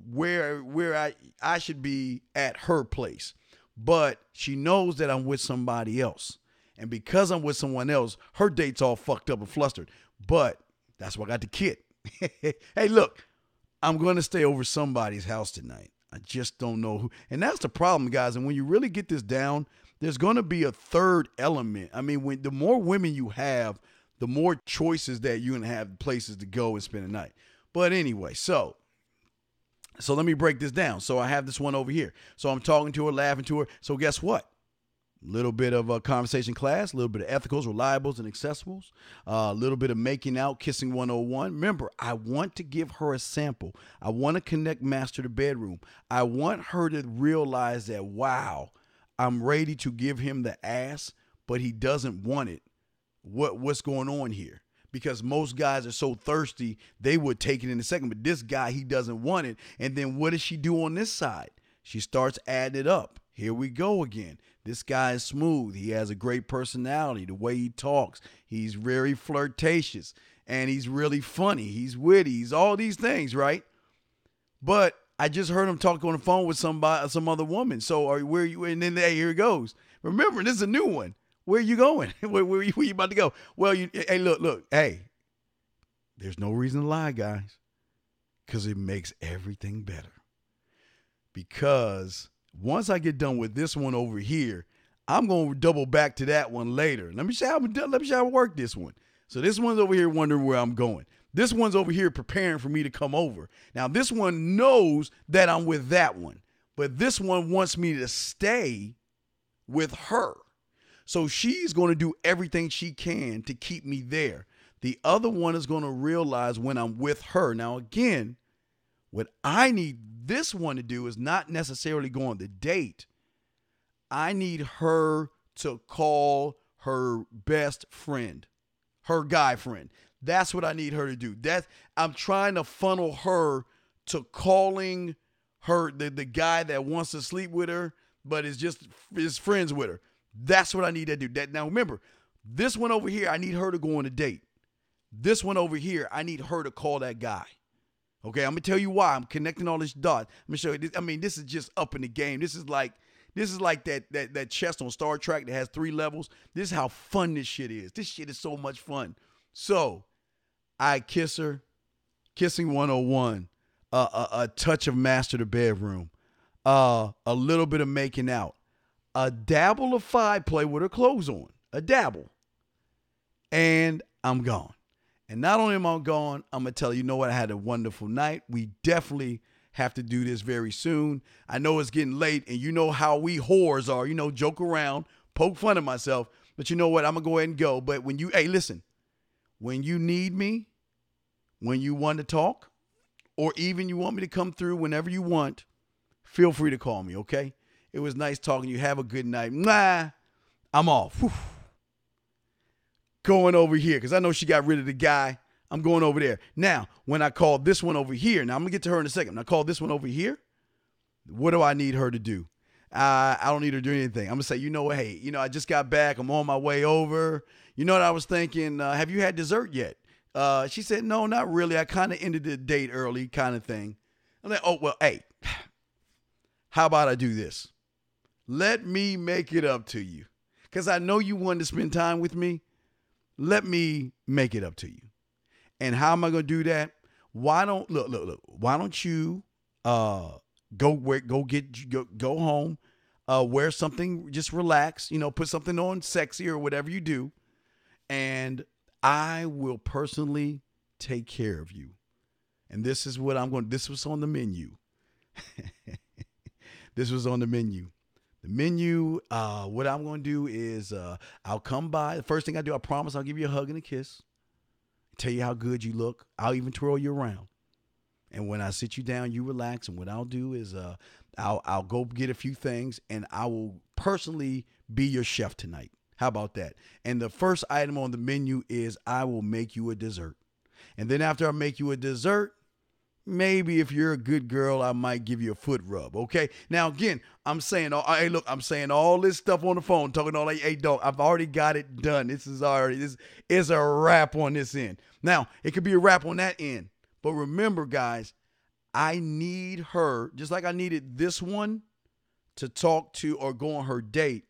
where I should be at her place. But she knows that I'm with somebody else. And because I'm with someone else, her date's all fucked up and flustered. But that's why I got the kit. Hey, look, I'm going to stay over somebody's house tonight. I just don't know who. And that's the problem, guys. And when you really get this down, there's going to be a third element. I mean, the more women you have, the more choices that you're going to have places to go and spend the night. But anyway, so let me break this down. So I have this one over here. So I'm talking to her, laughing to her. So guess what? A little bit of a conversation class, a little bit of ethicals, reliables, and accessibles, a little bit of making out, kissing 101. Remember, I want to give her a sample. I want to connect master to bedroom. I want her to realize that, wow, I'm ready to give him the ass, but he doesn't want it. What's going on here? Because most guys are so thirsty, they would take it in a second. But this guy, he doesn't want it. And then what does she do on this side? She starts adding it up. Here we go again. This guy is smooth. He has a great personality. The way he talks, he's very flirtatious. And he's really funny. He's witty. He's all these things, right? But I just heard him talk on the phone with some other woman. So where are you? And then hey, here it goes. Remember, this is a new one. Where are you going? where you about to go? Well, hey, look. Hey, there's no reason to lie, guys, because it makes everything better. Because once I get done with this one over here, I'm going to double back to that one later. Let me see how I work this one. So this one's over here wondering where I'm going. This one's over here preparing for me to come over. Now, this one knows that I'm with that one. But this one wants me to stay with her. So she's going to do everything she can to keep me there. The other one is going to realize when I'm with her. Now, again, what I need this one to do is not necessarily go on the date. I need her to call her best friend, her guy friend. That's what I need her to do. I'm trying to funnel her to calling her the guy that wants to sleep with her, but is friends with her. That's what I need to do. Now remember, this one over here, I need her to go on a date. This one over here, I need her to call that guy. Okay, I'm gonna tell you why. I'm connecting all this dots. I'm gonna show you this. I mean, this is just up in the game. This is like that chest on Star Trek that has 3 levels. This is how fun this shit is. This shit is so much fun. So I kiss her, kissing 101, a touch of master to bedroom, a little bit of making out, a dabble of 5 play with her clothes on, a dabble, and I'm gone. And not only am I gone, I'm going to tell you, what, I had a wonderful night. We definitely have to do this very soon. I know it's getting late, and you know how we whores are, joke around, poke fun at myself. But you know what? I'm going to go ahead and go. But listen, when you need me, when you want to talk, or even you want me to come through whenever you want, feel free to call me, okay? It was nice talking to you. Have a good night. Mwah. I'm off. Whew. Going over here, because I know she got rid of the guy. I'm going over there. Now, when I call this one over here, now I'm going to get to her in a second. When I call this one over here, what do I need her to do? I don't need her to do anything. I'm going to say, hey, I just got back. I'm on my way over. You know what I was thinking? Have you had dessert yet? She said, no, not really. I kind of ended the date early kind of thing. I'm like, oh, well, hey, how about I do this? Let me make it up to you. Because I know you wanted to spend time with me. Let me make it up to you. And how am I going to do that? Why don't you go home, wear something, just relax, put something on sexy or whatever you do, and I will personally take care of you. And this is what this was on the menu. This was on the menu. The menu, what I'm going to do is I'll come by. The first thing I do, I promise I'll give you a hug and a kiss. Tell you how good you look. I'll even twirl you around. And when I sit you down, you relax. And what I'll do is I'll go get a few things, and I will personally be your chef tonight. How about that? And the first item on the menu is I will make you a dessert. And then after I make you a dessert, maybe if you're a good girl, I might give you a foot rub. Okay. Now again, I'm saying all this stuff on the phone, talking all like, hey dog, I've already got it done. This is a wrap on this end. Now it could be a wrap on that end, but remember, guys, I need her just like I needed this one to talk to or go on her date.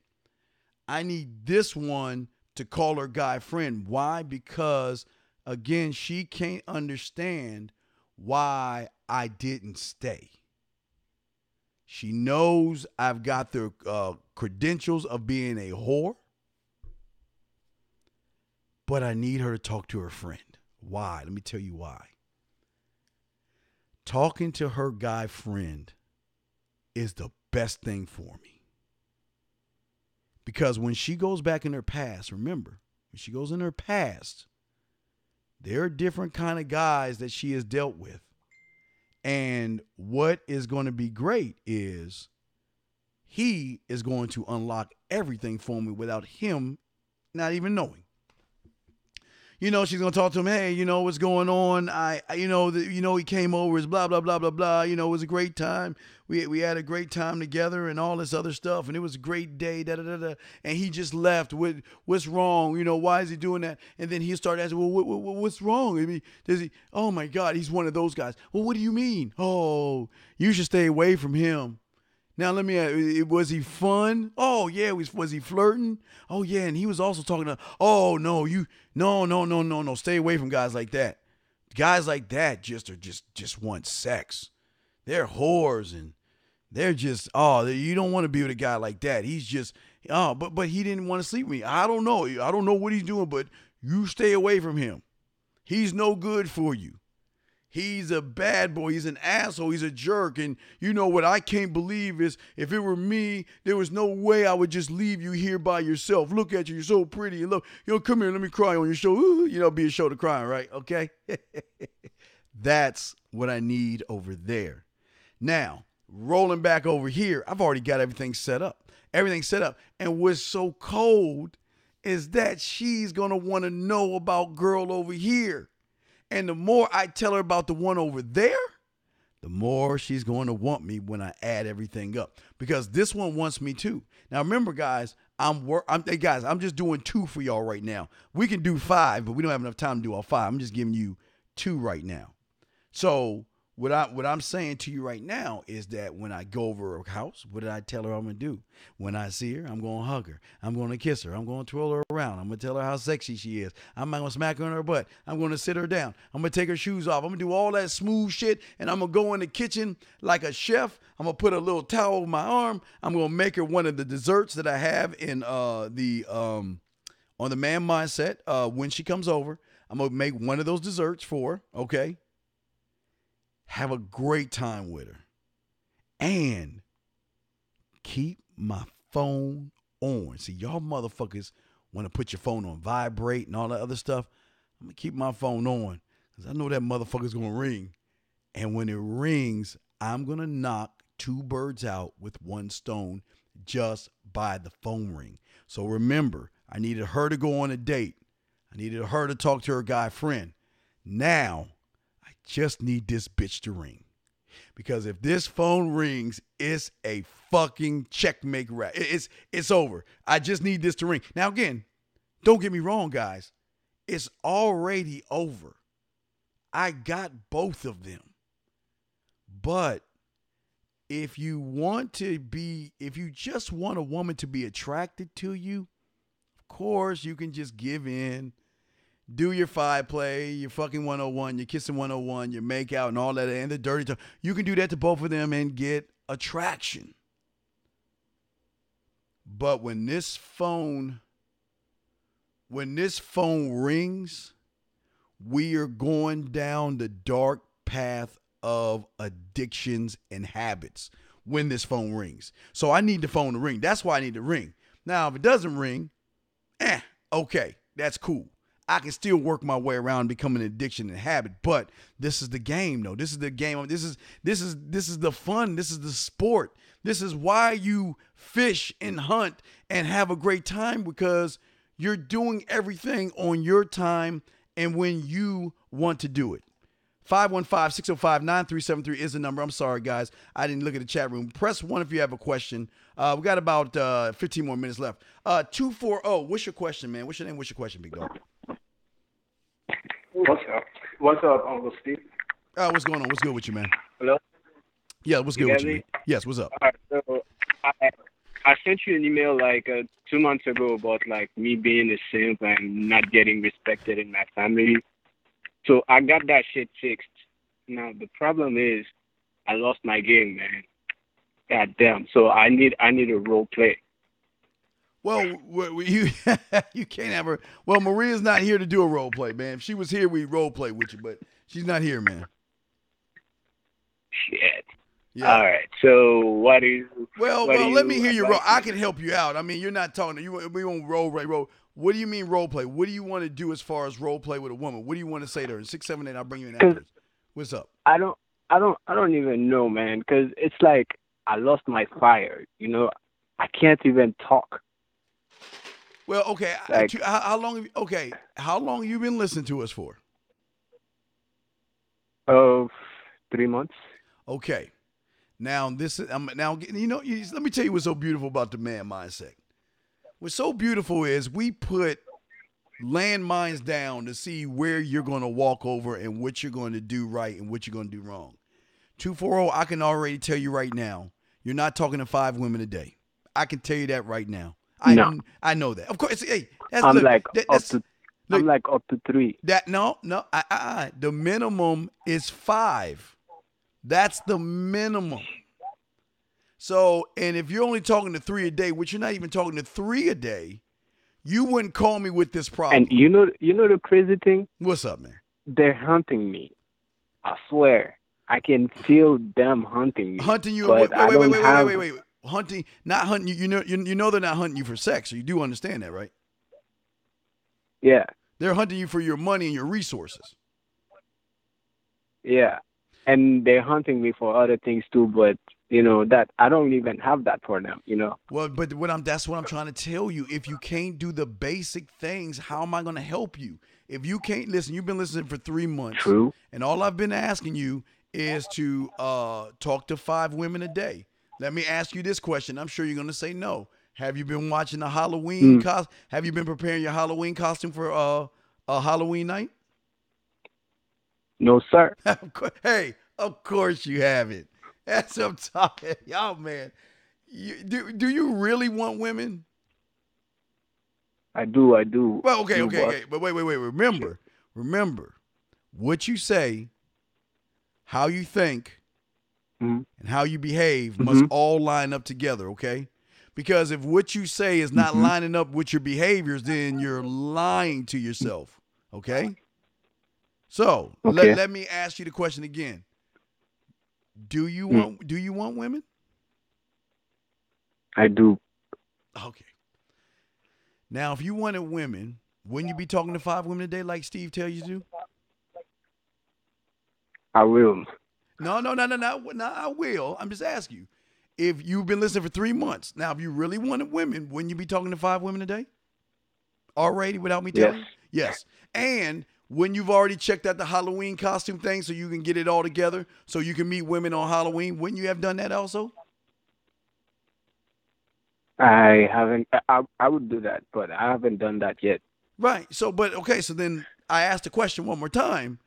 I need this one to call her guy friend. Why? Because again, she can't understand why I didn't stay. She knows I've got the credentials of being a whore, but I need her to talk to her friend. Why? Let me tell you why. Talking to her guy friend is the best thing for me. Because when she goes back in her past, remember, when she goes in her past, there are different kind of guys that she has dealt with. And what is going to be great is he is going to unlock everything for me without him not even knowing. You know, she's going to talk to him, hey, you know, what's going on? He came over, it's blah, blah, blah, blah, blah. You know, it was a great time. We had a great time together and all this other stuff. And it was a great day, da, da, da, da. And he just left. What's wrong? You know, why is he doing that? And then he started asking, well, what's wrong? I mean, oh my God, he's one of those guys. Well, what do you mean? Oh, you should stay away from him. Now, let me ask, was he fun? Oh, yeah. Was he flirting? Oh, yeah. And he was also talking to, oh, no, no. Stay away from guys like that. Guys like that just want sex. They're whores and they're just, you don't want to be with a guy like that. He's just, but he didn't want to sleep with me. I don't know. I don't know what he's doing, but you stay away from him. He's no good for you. He's a bad boy. He's an asshole. He's a jerk. And you know what I can't believe is if it were me, there was no way I would just leave you here by yourself. Look at you. You're so pretty. And look, come here. Let me cry on your show. Ooh, be a shoulder crying, right? Okay. That's what I need over there. Now, rolling back over here, I've already got everything set up. And what's so cold is that she's going to want to know about girl over here. And the more I tell her about the one over there, the more she's going to want me when I add everything up. Because this one wants me too. Now remember, guys, I'm just doing 2 for y'all right now. We can do 5, but we don't have enough time to do all 5. I'm just giving you 2 right now. So what I'm saying to you right now is that when I go over her house, what did I tell her I'm going to do? When I see her, I'm going to hug her. I'm going to kiss her. I'm going to twirl her around. I'm going to tell her how sexy she is. I'm not going to smack her on her butt. I'm going to sit her down. I'm going to take her shoes off. I'm going to do all that smooth shit, and I'm going to go in the kitchen like a chef. I'm going to put a little towel over my arm. I'm going to make her one of the desserts that I have in on the Man Mindset when she comes over. I'm going to make one of those desserts for her, okay? Have a great time with her. And keep my phone on. See, y'all motherfuckers want to put your phone on vibrate and all that other stuff. I'm going to keep my phone on because I know that motherfucker's going to ring. And when it rings, I'm going to knock 2 birds out with 1 stone just by the phone ring. So remember, I needed her to go on a date. I needed her to talk to her guy friend. Now, just need this bitch to ring. Because if this phone rings, it's a fucking checkmate rap. It's over. I just need this to ring. Now again, don't get me wrong, guys. It's already over. I got both of them. But if you just want a woman to be attracted to you, of course you can just give in. Do your 5 play, your fucking 101, your kissing 101, your make out and all that, and the dirty talk. You can do that to both of them and get attraction. But when this phone rings, we are going down the dark path of addictions and habits when this phone rings. So I need the phone to ring. That's why I need to ring. Now, if it doesn't ring, okay, that's cool. I can still work my way around becoming an addiction and habit. But this is the game, though. This is the game. This is the fun. This is the sport. This is why you fish and hunt and have a great time, because you're doing everything on your time and when you want to do it. 515-605-9373 is the number. I'm sorry, guys. I didn't look at the chat room. Press 1 if you have a question. We got about 15 more minutes left. 240, what's your question, man? What's your name? What's your question, big dog? What's up? What's up, Uncle Steve? What's going on? What's good with you, man? Hello? Yeah, what's good with you, man? Yes, what's up? All right, so I sent you an email like 2 months ago about like me being a simp and not getting respected in my family. So I got that shit fixed. Now the problem is I lost my game, man. God damn. So I need a role play. Well, you you can't have her. Well, Maria's not here to do a role play, man. If she was here, we'd role play with you, but she's not here, man. Shit. Yeah. All right. So what is? Well, let me hear your role. I can help you out. I mean, you're not talking. We won't role. What do you mean role play? What do you want to do as far as role play with a woman? What do you want to say to her? 678. I'll bring you in afterwards. What's up? I don't even know, man. Because it's like I lost my fire. You know, I can't even talk. Well, okay. Like, how long? Okay, how long have you been listening to us for? 3 months. Okay. Now this is now you know. Let me tell you what's so beautiful about the man mindset. What's so beautiful is we put landmines down to see where you're going to walk over and what you're going to do right and what you're going to do wrong. 240. I can already tell you right now, you're not talking to 5 women a day. I can tell you that right now. I know that. Of course. Hey, I'm like up to 3. The minimum is 5. That's the minimum. So, and if you're only talking to 3 a day, which you're not even talking to 3 a day, you wouldn't call me with this problem. And you know the crazy thing? What's up, man? They're hunting me. I swear, I can feel them hunting me. Hunting you? Wait. Hunting, not hunting you. You know they're not hunting you for sex. So you do understand that, right? Yeah. They're hunting you for your money and your resources. Yeah. And they're hunting me for other things too, but you know that I don't even have that for them, you know. Well, but that's what I'm trying to tell you. If you can't do the basic things, how am I going to help you? If you can't listen, you've been listening for 3 months. True. And all I've been asking you is to talk to 5 women a day. Let me ask you this question. I'm sure you're going to say no. Have you been watching the Halloween costume? Have you been preparing your Halloween costume for a Halloween night? No, sir. Hey, of course you haven't. That's what I'm talking. Y'all, man. Do you really want women? I do. Well, okay. But wait. Remember what you say, how you think, and how you behave must all line up together, okay? Because if what you say is not lining up with your behaviors, then you're lying to yourself, okay? So let me ask you the question again. Do you want women? I do. Okay. Now, if you wanted women, wouldn't you be talking to 5 women a day like Steve tells you to? I will. No, I will. I'm just asking you. If you've been listening for 3 months, now if you really wanted women, wouldn't you be talking to 5 women a day? Already without me telling you? Yes. And when you've already checked out the Halloween costume thing so you can get it all together so you can meet women on Halloween, wouldn't you have done that also? I haven't. I would do that, but I haven't done that yet. Right. So then I asked the question one more time.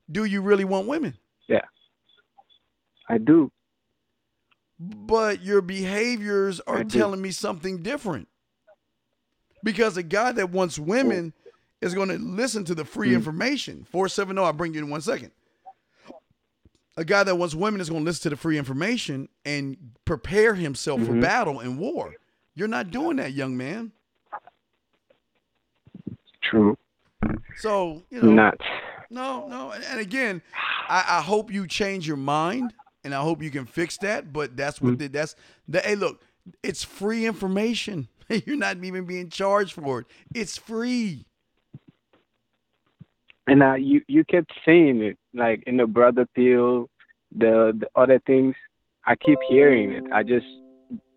Do you really want women? Yeah. I do. But your behaviors are telling me something different. Because a guy that wants women is going to listen to the free information. 470, I'll bring you in 1 second. A guy that wants women is going to listen to the free information and prepare himself for battle and war. You're not doing that, young man. True. So, not. No. And again, I hope you change your mind, and I hope you can fix that. But hey, look, it's free information. You're not even being charged for it. It's free. And you kept saying it, like in the brother pill, the other things. I keep hearing it. I just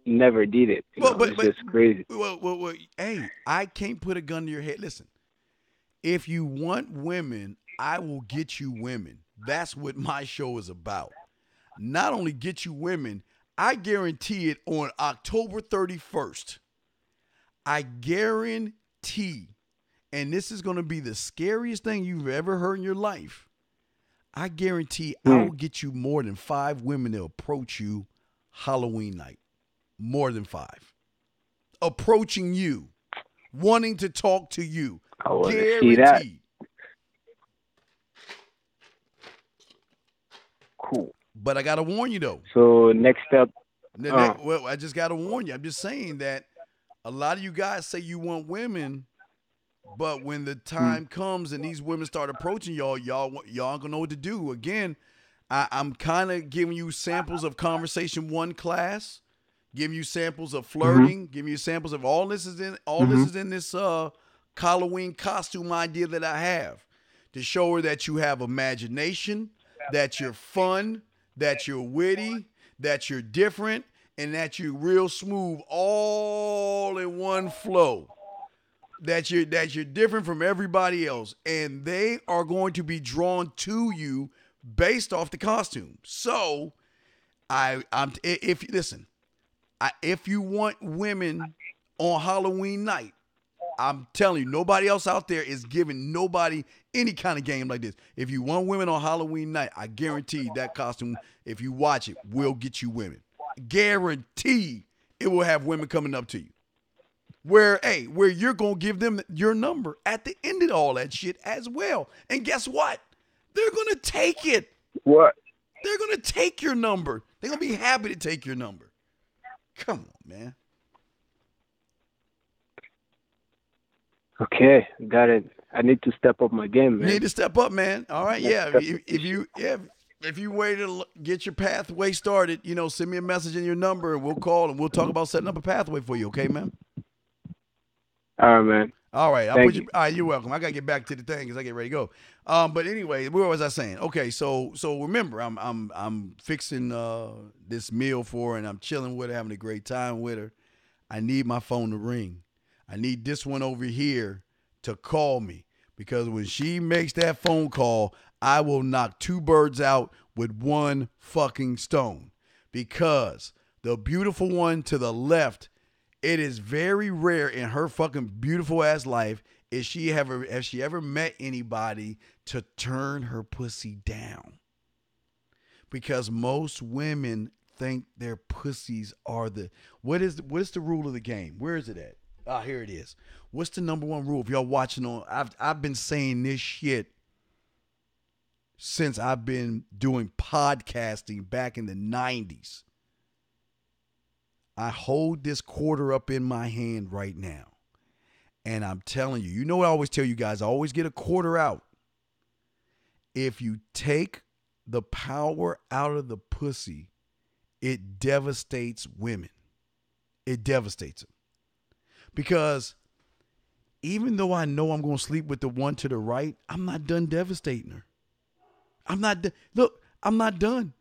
never did it. It's just crazy. Well, hey, I can't put a gun to your head. Listen, if you want women, I will get you women. That's what my show is about. Not only get you women, I guarantee it on October 31st. I guarantee, and this is going to be the scariest thing you've ever heard in your life. I guarantee I will get you more than 5 women to approach you Halloween night. More than 5. Approaching you. Wanting to talk to you. I want to see that. Cool. But I got to warn you, though. So, next step. Well, I just got to warn you. I'm just saying that a lot of you guys say you want women, but when the time comes and these women start approaching y'all gonna know what to do. Again, I'm kind of giving you samples of Conversation 1 class, giving you samples of flirting, giving you samples of all this is in this Halloween costume idea that I have to show her that you have imagination, that you're fun, that you're witty, that you're different, and that you're real smooth all in one flow. That you're different from everybody else, and they are going to be drawn to you based off the costume. So, if you want women on Halloween night, I'm telling you, nobody else out there is giving nobody any kind of game like this. If you want women on Halloween night, I guarantee that costume, if you watch it, will get you women. Guarantee it will have women coming up to you. Where you're going to give them your number at the end of all that shit as well. And guess what? They're going to take it. What? They're going to take your number. They're going to be happy to take your number. Come on, man. Okay, got it. I need to step up my game, man. You need to step up, man. All right, yeah. If you wait to get your pathway started, send me a message and your number, and we'll call and we'll talk about setting up a pathway for you. Okay, man? All right, man. All right. Thank you. All right, you're welcome. I got to get back to the thing because I get ready to go. But anyway, where was I saying? Okay, so remember, I'm fixing this meal for her, and I'm chilling with her, having a great time with her. I need my phone to ring. I need this one over here to call me, because when she makes that phone call, I will knock 2 birds out with 1 fucking stone. Because the beautiful one to the left, it is very rare in her fucking beautiful ass life has she ever met anybody to turn her pussy down. Because most women think their pussies are what is the rule of the game? Where is it at? Ah, here it is. What's the number 1 rule? If y'all watching on, I've been saying this shit since I've been doing podcasting back in the 90s. I hold this quarter up in my hand right now. And I'm telling you, what I always tell you guys, I always get a quarter out. If you take the power out of the pussy, it devastates women. It devastates them. Because even though I know I'm going to sleep with the one to the right, I'm not done devastating her. I'm not done.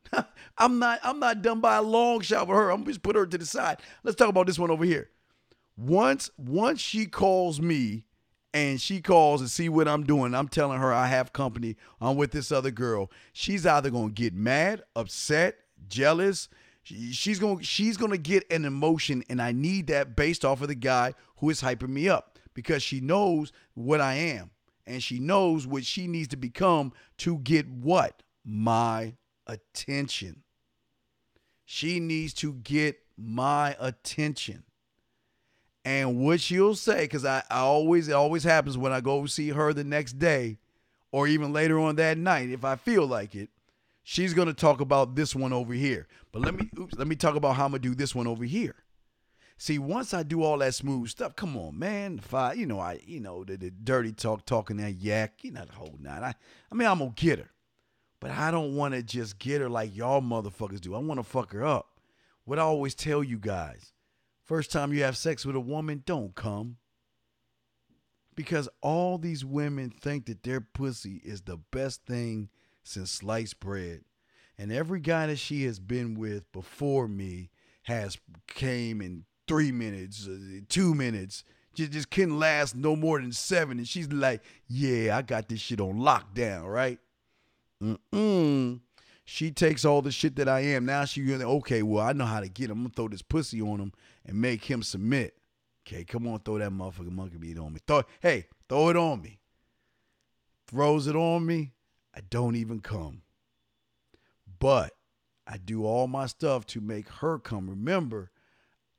I'm not done by a long shot with her. I'm just put her to the side. Let's talk about this one over here. Once she calls me and she calls and see what I'm doing, I'm telling her I have company, I'm with this other girl, she's either going to get mad, upset, jealous. She's going to get an emotion, and I need that based off of the guy who is hyping me up, because she knows what I am, and she knows what she needs to become to get what? My attention. She needs to get my attention. And what she'll say, because it always happens when I go see her the next day or even later on that night, if I feel like it, she's going to talk about this one over here. But let me talk about how I'm going to do this one over here. See, once I do all that smooth stuff, come on, man. The dirty talking that yak, the whole nine. I'm going to get her. But I don't want to just get her like y'all motherfuckers do. I want to fuck her up. What I always tell you guys, first time you have sex with a woman, don't come. Because all these women think that their pussy is the best thing since sliced bread. And every guy that she has been with before me has came in 3 minutes, 2 minutes, just couldn't last no more than 7. And she's like, yeah, I got this shit on lockdown, right? She takes all the shit that I am. Now she really, okay, well, I know how to get him. I'm going to throw this pussy on him and make him submit. Okay, come on, throw that motherfucking monkey meat on me. Throw it on me. Throws it on me, I don't even come. But I do all my stuff to make her come. Remember,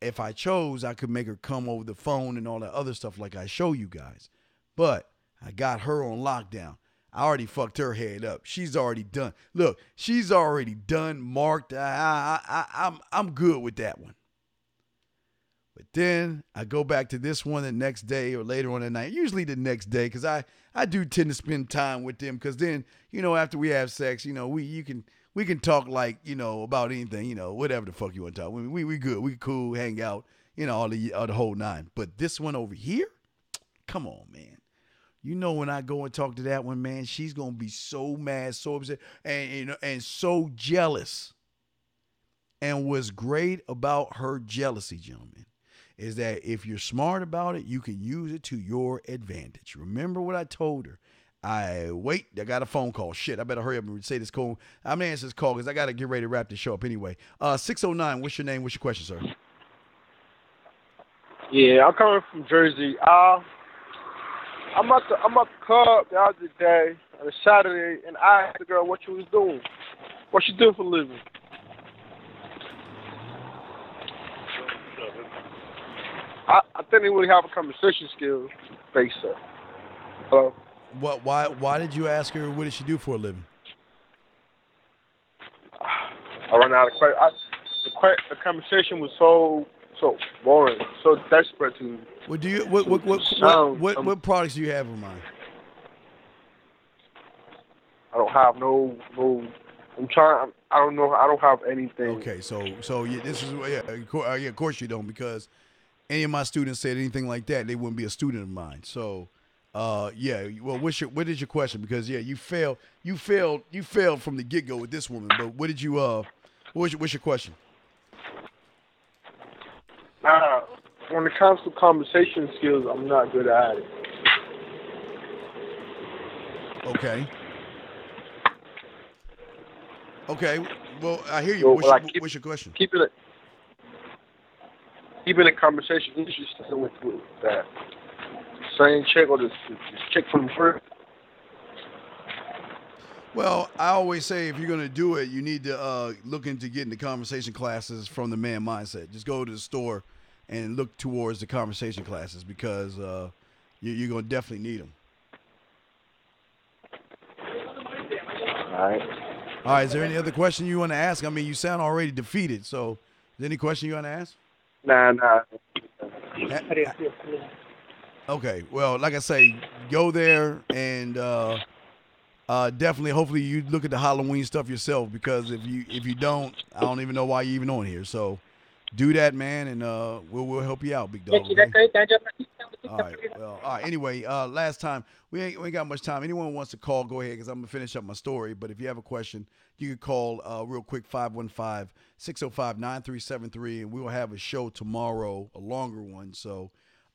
if I chose, I could make her come over the phone and all that other stuff like I show you guys. But I got her on lockdown. I already fucked her head up. She's already done. Look, she's already done, marked. I'm good with that one. But then I go back to this one the next day or later on the night, usually the next day, because I do tend to spend time with them, because then, after we have sex, we can talk like, about anything, whatever the fuck you want to talk. We good. We cool, hang out, all the whole nine. But this one over here, come on, man. When I go and talk to that one, man, she's going to be so mad, so upset, and so jealous. And what's great about her jealousy, gentlemen, is that if you're smart about it, you can use it to your advantage. Remember what I told her. I got a phone call. Shit, I better hurry up and say this call. I'm going to answer this call because I got to get ready to wrap this show up anyway. 609, what's your name? What's your question, sir? Yeah, I'm coming from Jersey. I'm at the club the other day on a Saturday, and I asked the girl what she was doing. What she do for a living. I think they really have a conversation skills based on. Hello? Why did you ask her what did she do for a living? I run out of questions. The conversation was so boring, so desperate to. Well, do you what products do you have in mind? I don't have no. I'm trying. I don't know. I don't have anything. Okay, so this is of course you don't, because any of my students said anything like that, they wouldn't be a student of mine. So, well, what is your question? Because you failed from the get go with this woman. But what did you what's your question? When it comes to conversation skills, I'm not good at it. Okay. Well, I hear you. What's your question? Keeping a conversation interesting with that same chick or this chick from first. Well, I always say if you're going to do it, you need to look into getting the conversation classes from the Man Mindset. Just go to the store and look towards the conversation classes, because you're going to definitely need them. All right. Is there any other question you want to ask? I mean, you sound already defeated. So, is there any question you want to ask? Nah. Okay. Well, like I say, go there and definitely, hopefully, you look at the Halloween stuff yourself, because if you don't, I don't even know why you're even on here. So, do that, man, and we'll help you out, big dog. Okay? All right. Well, all right. Anyway, last time we ain't got much time. Anyone wants to call, go ahead, because I'm gonna finish up my story. But if you have a question, you can call real quick 515-605-9373, and we will have a show tomorrow, a longer one. So,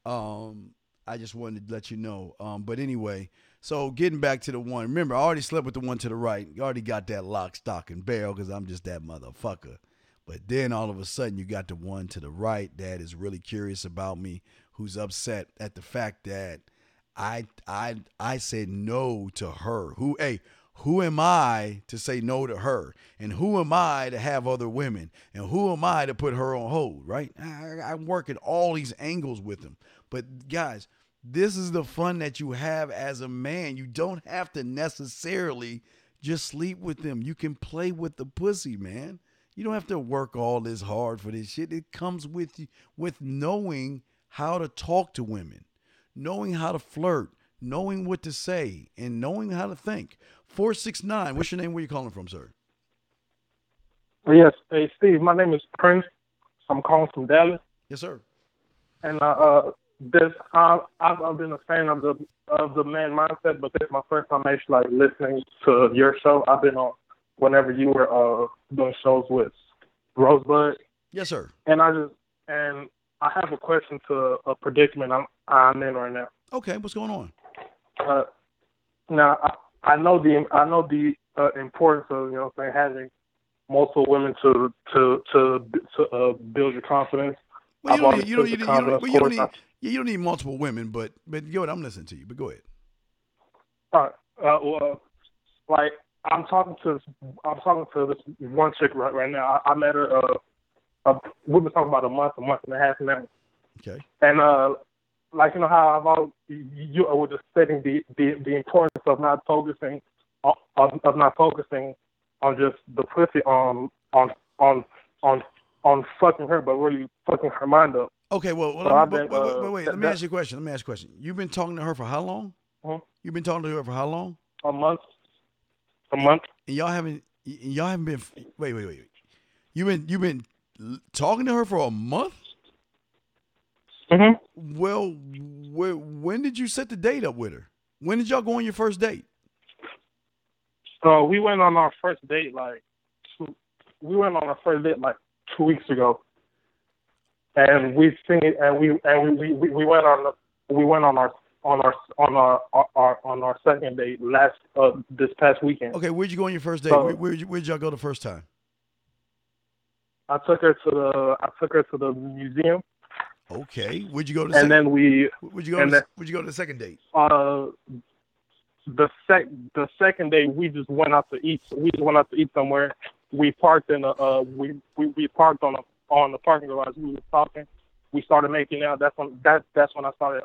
I just wanted to let you know. But anyway, so getting back to the one. Remember, I already slept with the one to the right. You already got that lock, stock, and barrel, because I'm just that motherfucker. But then all of a sudden you got the one to the right that is really curious about me, who's upset at the fact that I said no to her. Who am I to say no to her? And who am I to have other women? And who am I to put her on hold, right? I'm working all these angles with them. But guys, this is the fun that you have as a man. You don't have to necessarily just sleep with them. You can play with the pussy, man. You don't have to work all this hard for this shit. It comes with knowing how to talk to women, knowing how to flirt, knowing what to say, and knowing how to think. 469, what's your name? Where you calling from, sir? Yes. Hey, Steve, my name is Prince. I'm calling from Dallas. Yes, sir. And I've been a fan of the man mindset, but this is my first time actually like listening to your show. I've been on whenever you were doing shows with Rosebud. Yes, sir. And I have a question to a predicament I'm in right now. Okay, what's going on? Now I know the importance of having multiple women to build your confidence. Well, you don't need multiple women, but go ahead. I'm listening to you, but go ahead. All right. Like I'm talking to this one chick right now. I met her. We've been talking about a month and a half now. Okay. And like how I've always, you were just stating the importance of not focusing on just the pussy on fucking her, but really fucking her mind up. Okay, well, wait. Let me ask you a question. You've been talking to her for how long? Mm-hmm. You've been talking to her for how long? A month. And y'all haven't been. Wait. You've been talking to her for a month? Mm-hmm. Well, when did you set the date up with her? When did y'all go on your first date? We went on our first date like 2 weeks ago, and we went on our second date this past weekend. Okay, where'd you go on your first date? So, where'd y'all go the first time? I took her to the museum. Okay, where'd you go to? Where'd you go to the second date? The second day we just went out to eat. We just went out to eat somewhere. We parked in we parked on the parking garage. We were talking. We started making out. That's when I started.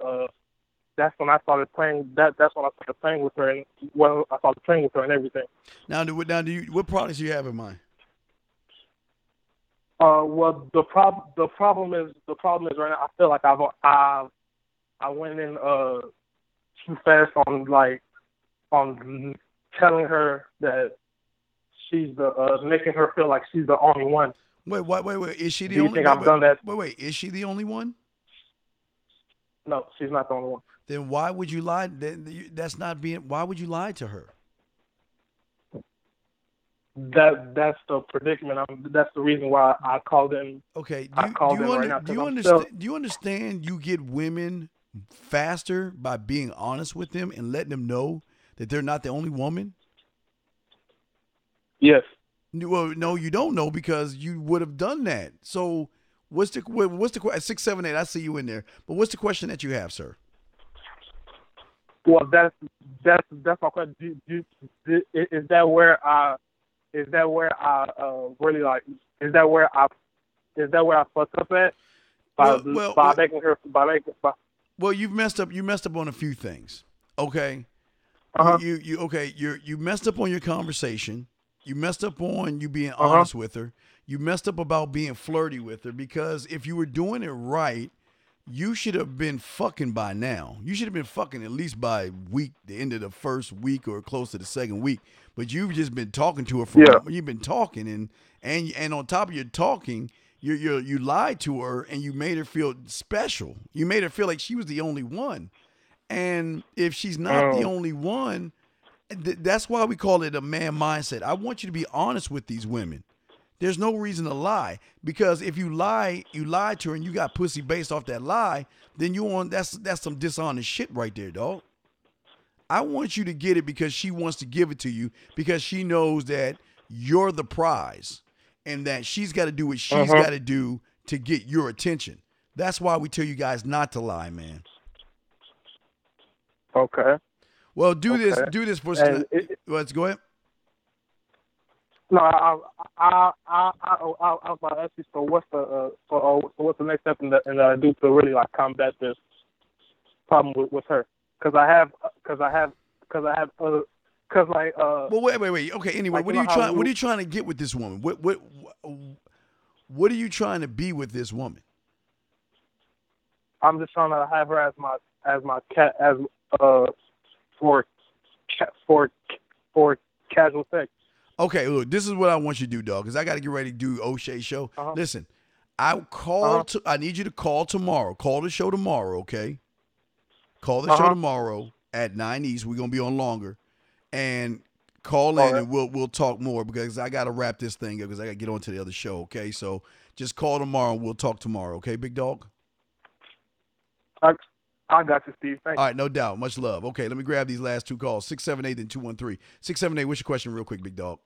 That's when I started playing. That's when I started playing with her, and I started playing with her and everything. Now, what products do you have in mind? Well, the problem is right now. I feel like I went in too fast on telling her that she's making her feel like she's the only one. Wait. Is she the only? Do you think I've done that? Wait. Is she the only one? No, she's not the only one. Then why would you lie? Why would you lie to her? That's the predicament. That's the reason why I called in. Okay. Do you understand? You get women faster by being honest with them and letting them know that they're not the only woman. Yes. Well, no, you don't know because you would have done that. So what's the 678? I see you in there. But what's the question that you have, sir? Well, that's my question. Is that where I fucked up at? By making her. Well, you've messed up. You messed up on a few things. Okay. Uh-huh. You messed up on your conversation. You messed up on you being honest with her. You messed up about being flirty with her because if you were doing it right, you should have been fucking by now. You should have been fucking at least by the end of the first week or close to the second week. But you've just been talking to her you've been talking and on top of your talking, you lied to her and you made her feel special. You made her feel like she was the only one. And if she's not the only one, that's why we call it a man mindset. I want you to be honest with these women. There's no reason to lie because if you lied to her and you got pussy based off that lie, then that's some dishonest shit right there, dog. I want you to get it because she wants to give it to you because she knows that you're the prize and that she's got to do what she's got to do to get your attention. That's why we tell you guys not to lie, man. Okay. Well, do this for. Let's go ahead. No, I was about to ask you. So what's the next step in that I do to really like combat this problem with her? Because I have. Well, wait. Okay. Anyway, what are you trying to get with this woman? What are you trying to be with this woman? I'm just trying to have her as my cat for casual sex. Okay, look, this is what I want you to do, dog, because I got to get ready to do O'Shea show. Listen, I need you to call tomorrow. Call the show tomorrow, okay? Call the show tomorrow at 9 East. We're gonna be on longer, and call in and we'll talk more because I gotta wrap this thing up because I gotta get on to the other show. Okay, so just call tomorrow and we'll talk tomorrow. Okay, big dog. I got you, Steve. Thanks. All right, no doubt. Much love. Okay, let me grab these last two calls. 678 and 213. 678. What's your question, real quick, big dog?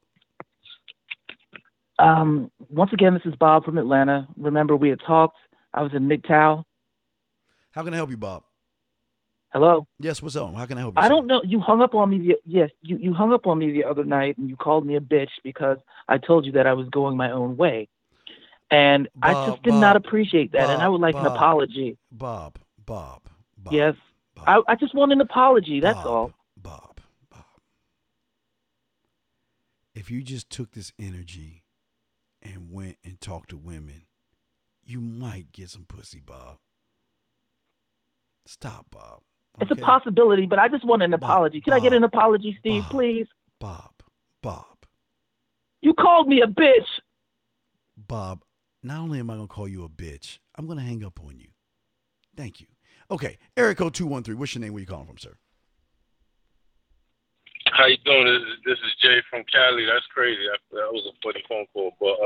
Once again, this is Bob from Atlanta. Remember, we had talked. I was in MGTOW. How can I help you, Bob? Hello? Yes, what's up? How can I help you? I don't know. You hung up on me. You hung up on me the other night, and you called me a bitch because I told you that I was going my own way. And I just did not appreciate that, and I would like an apology. Bob. Yes. I just want an apology. That's all. Bob. If you just took this energy and went and talked to women, you might get some pussy, Bob. Stop, Bob. Okay? It's a possibility, but I just want an apology. Can I get an apology, Steve, please? Bob. You called me a bitch. Bob, not only am I going to call you a bitch, I'm going to hang up on you. Thank you. Okay, Area Code 213. What's your name? Where you calling from, sir? How you doing? This is Jay from Cali. That's crazy. That was a funny phone call. But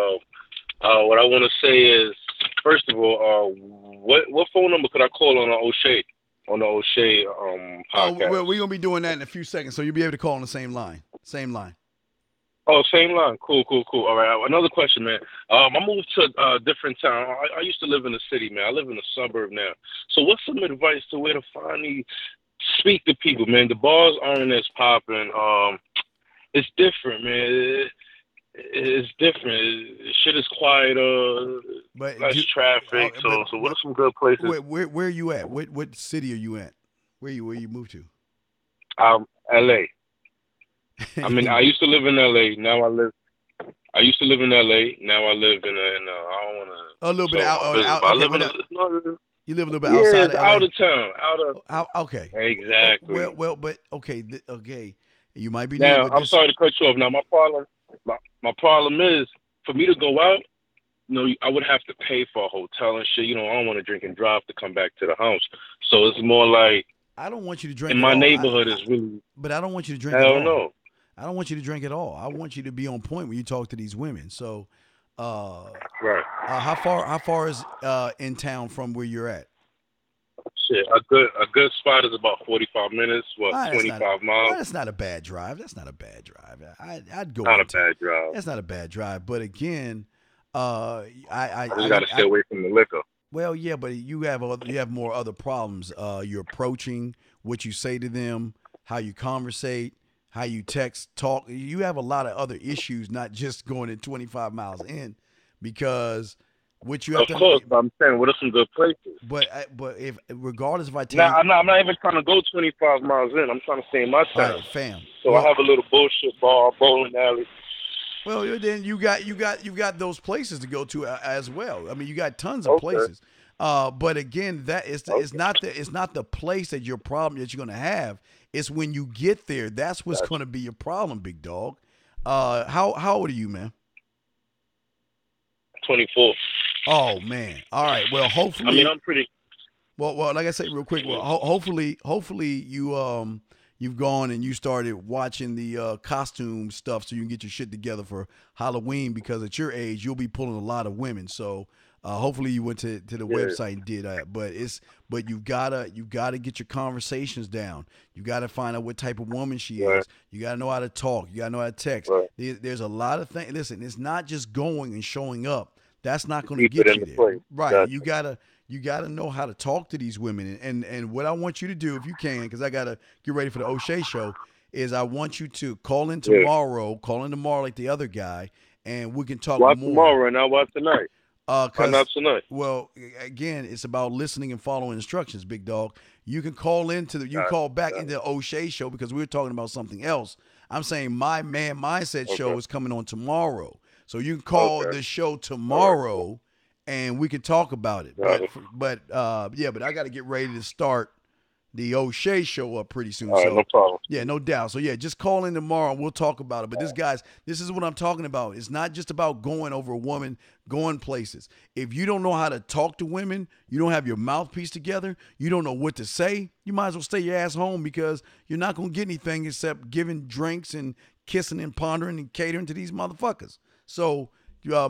what I want to say is, first of all, what phone number could I call on the O'Shea podcast? Well, we're gonna be doing that in a few seconds, so you'll be able to call on the same line. Oh, same line. Cool. All right. Another question, man. I moved to a different town. I used to live in the city, man. I live in a suburb now. So what's some advice to where to finally speak to people, man? The bars aren't as popping. It's different, man. It's different. Shit is quieter. But less traffic. So what are some good places? Where are you at? What city are you at? Where you moved to? L.A. I mean, I used to live in L.A. I used to live in L.A. Now I live in I don't want to. A little bit out. I live you live a little bit outside. Out of town. Okay. Exactly. Well, but okay. You might be now. I'm sorry to cut you off. Now my problem is for me to go out. I would have to pay for a hotel and shit. I don't want to drink and drive to come back to the house. So it's more like I don't want you to drink. In my neighborhood is really. But I don't want you to drink. I don't know. I don't want you to drink at all. I want you to be on point when you talk to these women. So, right. How far is in town from where you're at? Shit, a good spot is about 45 minutes. 25 miles? That's not a bad drive. I'd go. Not a bad drive. That's not a bad drive. But again, I just got to stay away from the liquor. Well, yeah, but you have more other problems. You're approaching, what you say to them, how you conversate, how you text, talk. You have a lot of other issues, not just going at 25 miles in, because what you have Of course, but I'm saying, what are some good places? But if regardless if I tell now, I'm not even trying to go 25 miles in. I'm trying to stay in my town. Right, fam. So I have a little bullshit bar, bowling alley. Well, then you got those places to go to as well. I mean, you got tons of places. But again, that it's not the place that your problem that you're gonna have. It's when you get there. That's what's gonna be your problem, big dog. How old are you, man? 24. Oh man. All right. Well, hopefully. I mean, I'm pretty. Well, like I say, real quick. Well, hopefully, you've gone and you started watching the costume stuff so you can get your shit together for Halloween, because at your age you'll be pulling a lot of women. So hopefully you went to the website and did that. But you gotta get your conversations down. You gotta find out what type of woman she is. You gotta know how to talk. You gotta know how to text. There's a lot of things. Listen, it's not just going and showing up. That's not going to get you there. Right. Gotcha. You gotta know how to talk to these women. And what I want you to do, if you can, because I gotta get ready for the O'Shea show, is I want you to call in tomorrow like the other guy, and we can talk more. Tomorrow and not tonight. Not tonight. Well, again, it's about listening and following instructions, big dog. You can call call back into the O'Shea show because we were talking about something else. I'm saying My Man Mindset show is coming on tomorrow. So you can call the show tomorrow, and we can talk about it. But I got to get ready to start the O'Shea show up pretty soon. All right, so, no problem. Yeah, no doubt. So, yeah, just call in tomorrow and we'll talk about it. But this is what I'm talking about. It's not just about going over a woman, going places. If you don't know how to talk to women, you don't have your mouthpiece together, you don't know what to say, you might as well stay your ass home because you're not going to get anything except giving drinks and kissing and pondering and catering to these motherfuckers. So,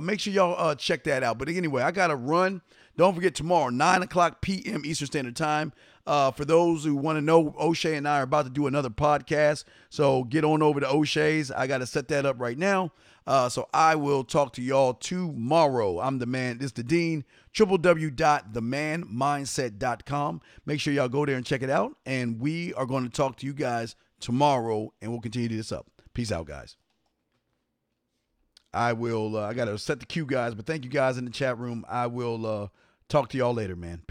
make sure y'all check that out. But anyway, I got to run. Don't forget tomorrow, 9 o'clock p.m. Eastern Standard Time. For those who want to know, O'Shea and I are about to do another podcast. So get on over to O'Shea's. I got to set that up right now. So I will talk to y'all tomorrow. I'm the man. This is the Dean. www.themanmindset.com. Make sure y'all go there and check it out. And we are going to talk to you guys tomorrow, and we'll continue this up. Peace out, guys. I will. I got to set the cue, guys. But thank you guys in the chat room. I will talk to y'all later, man. Peace.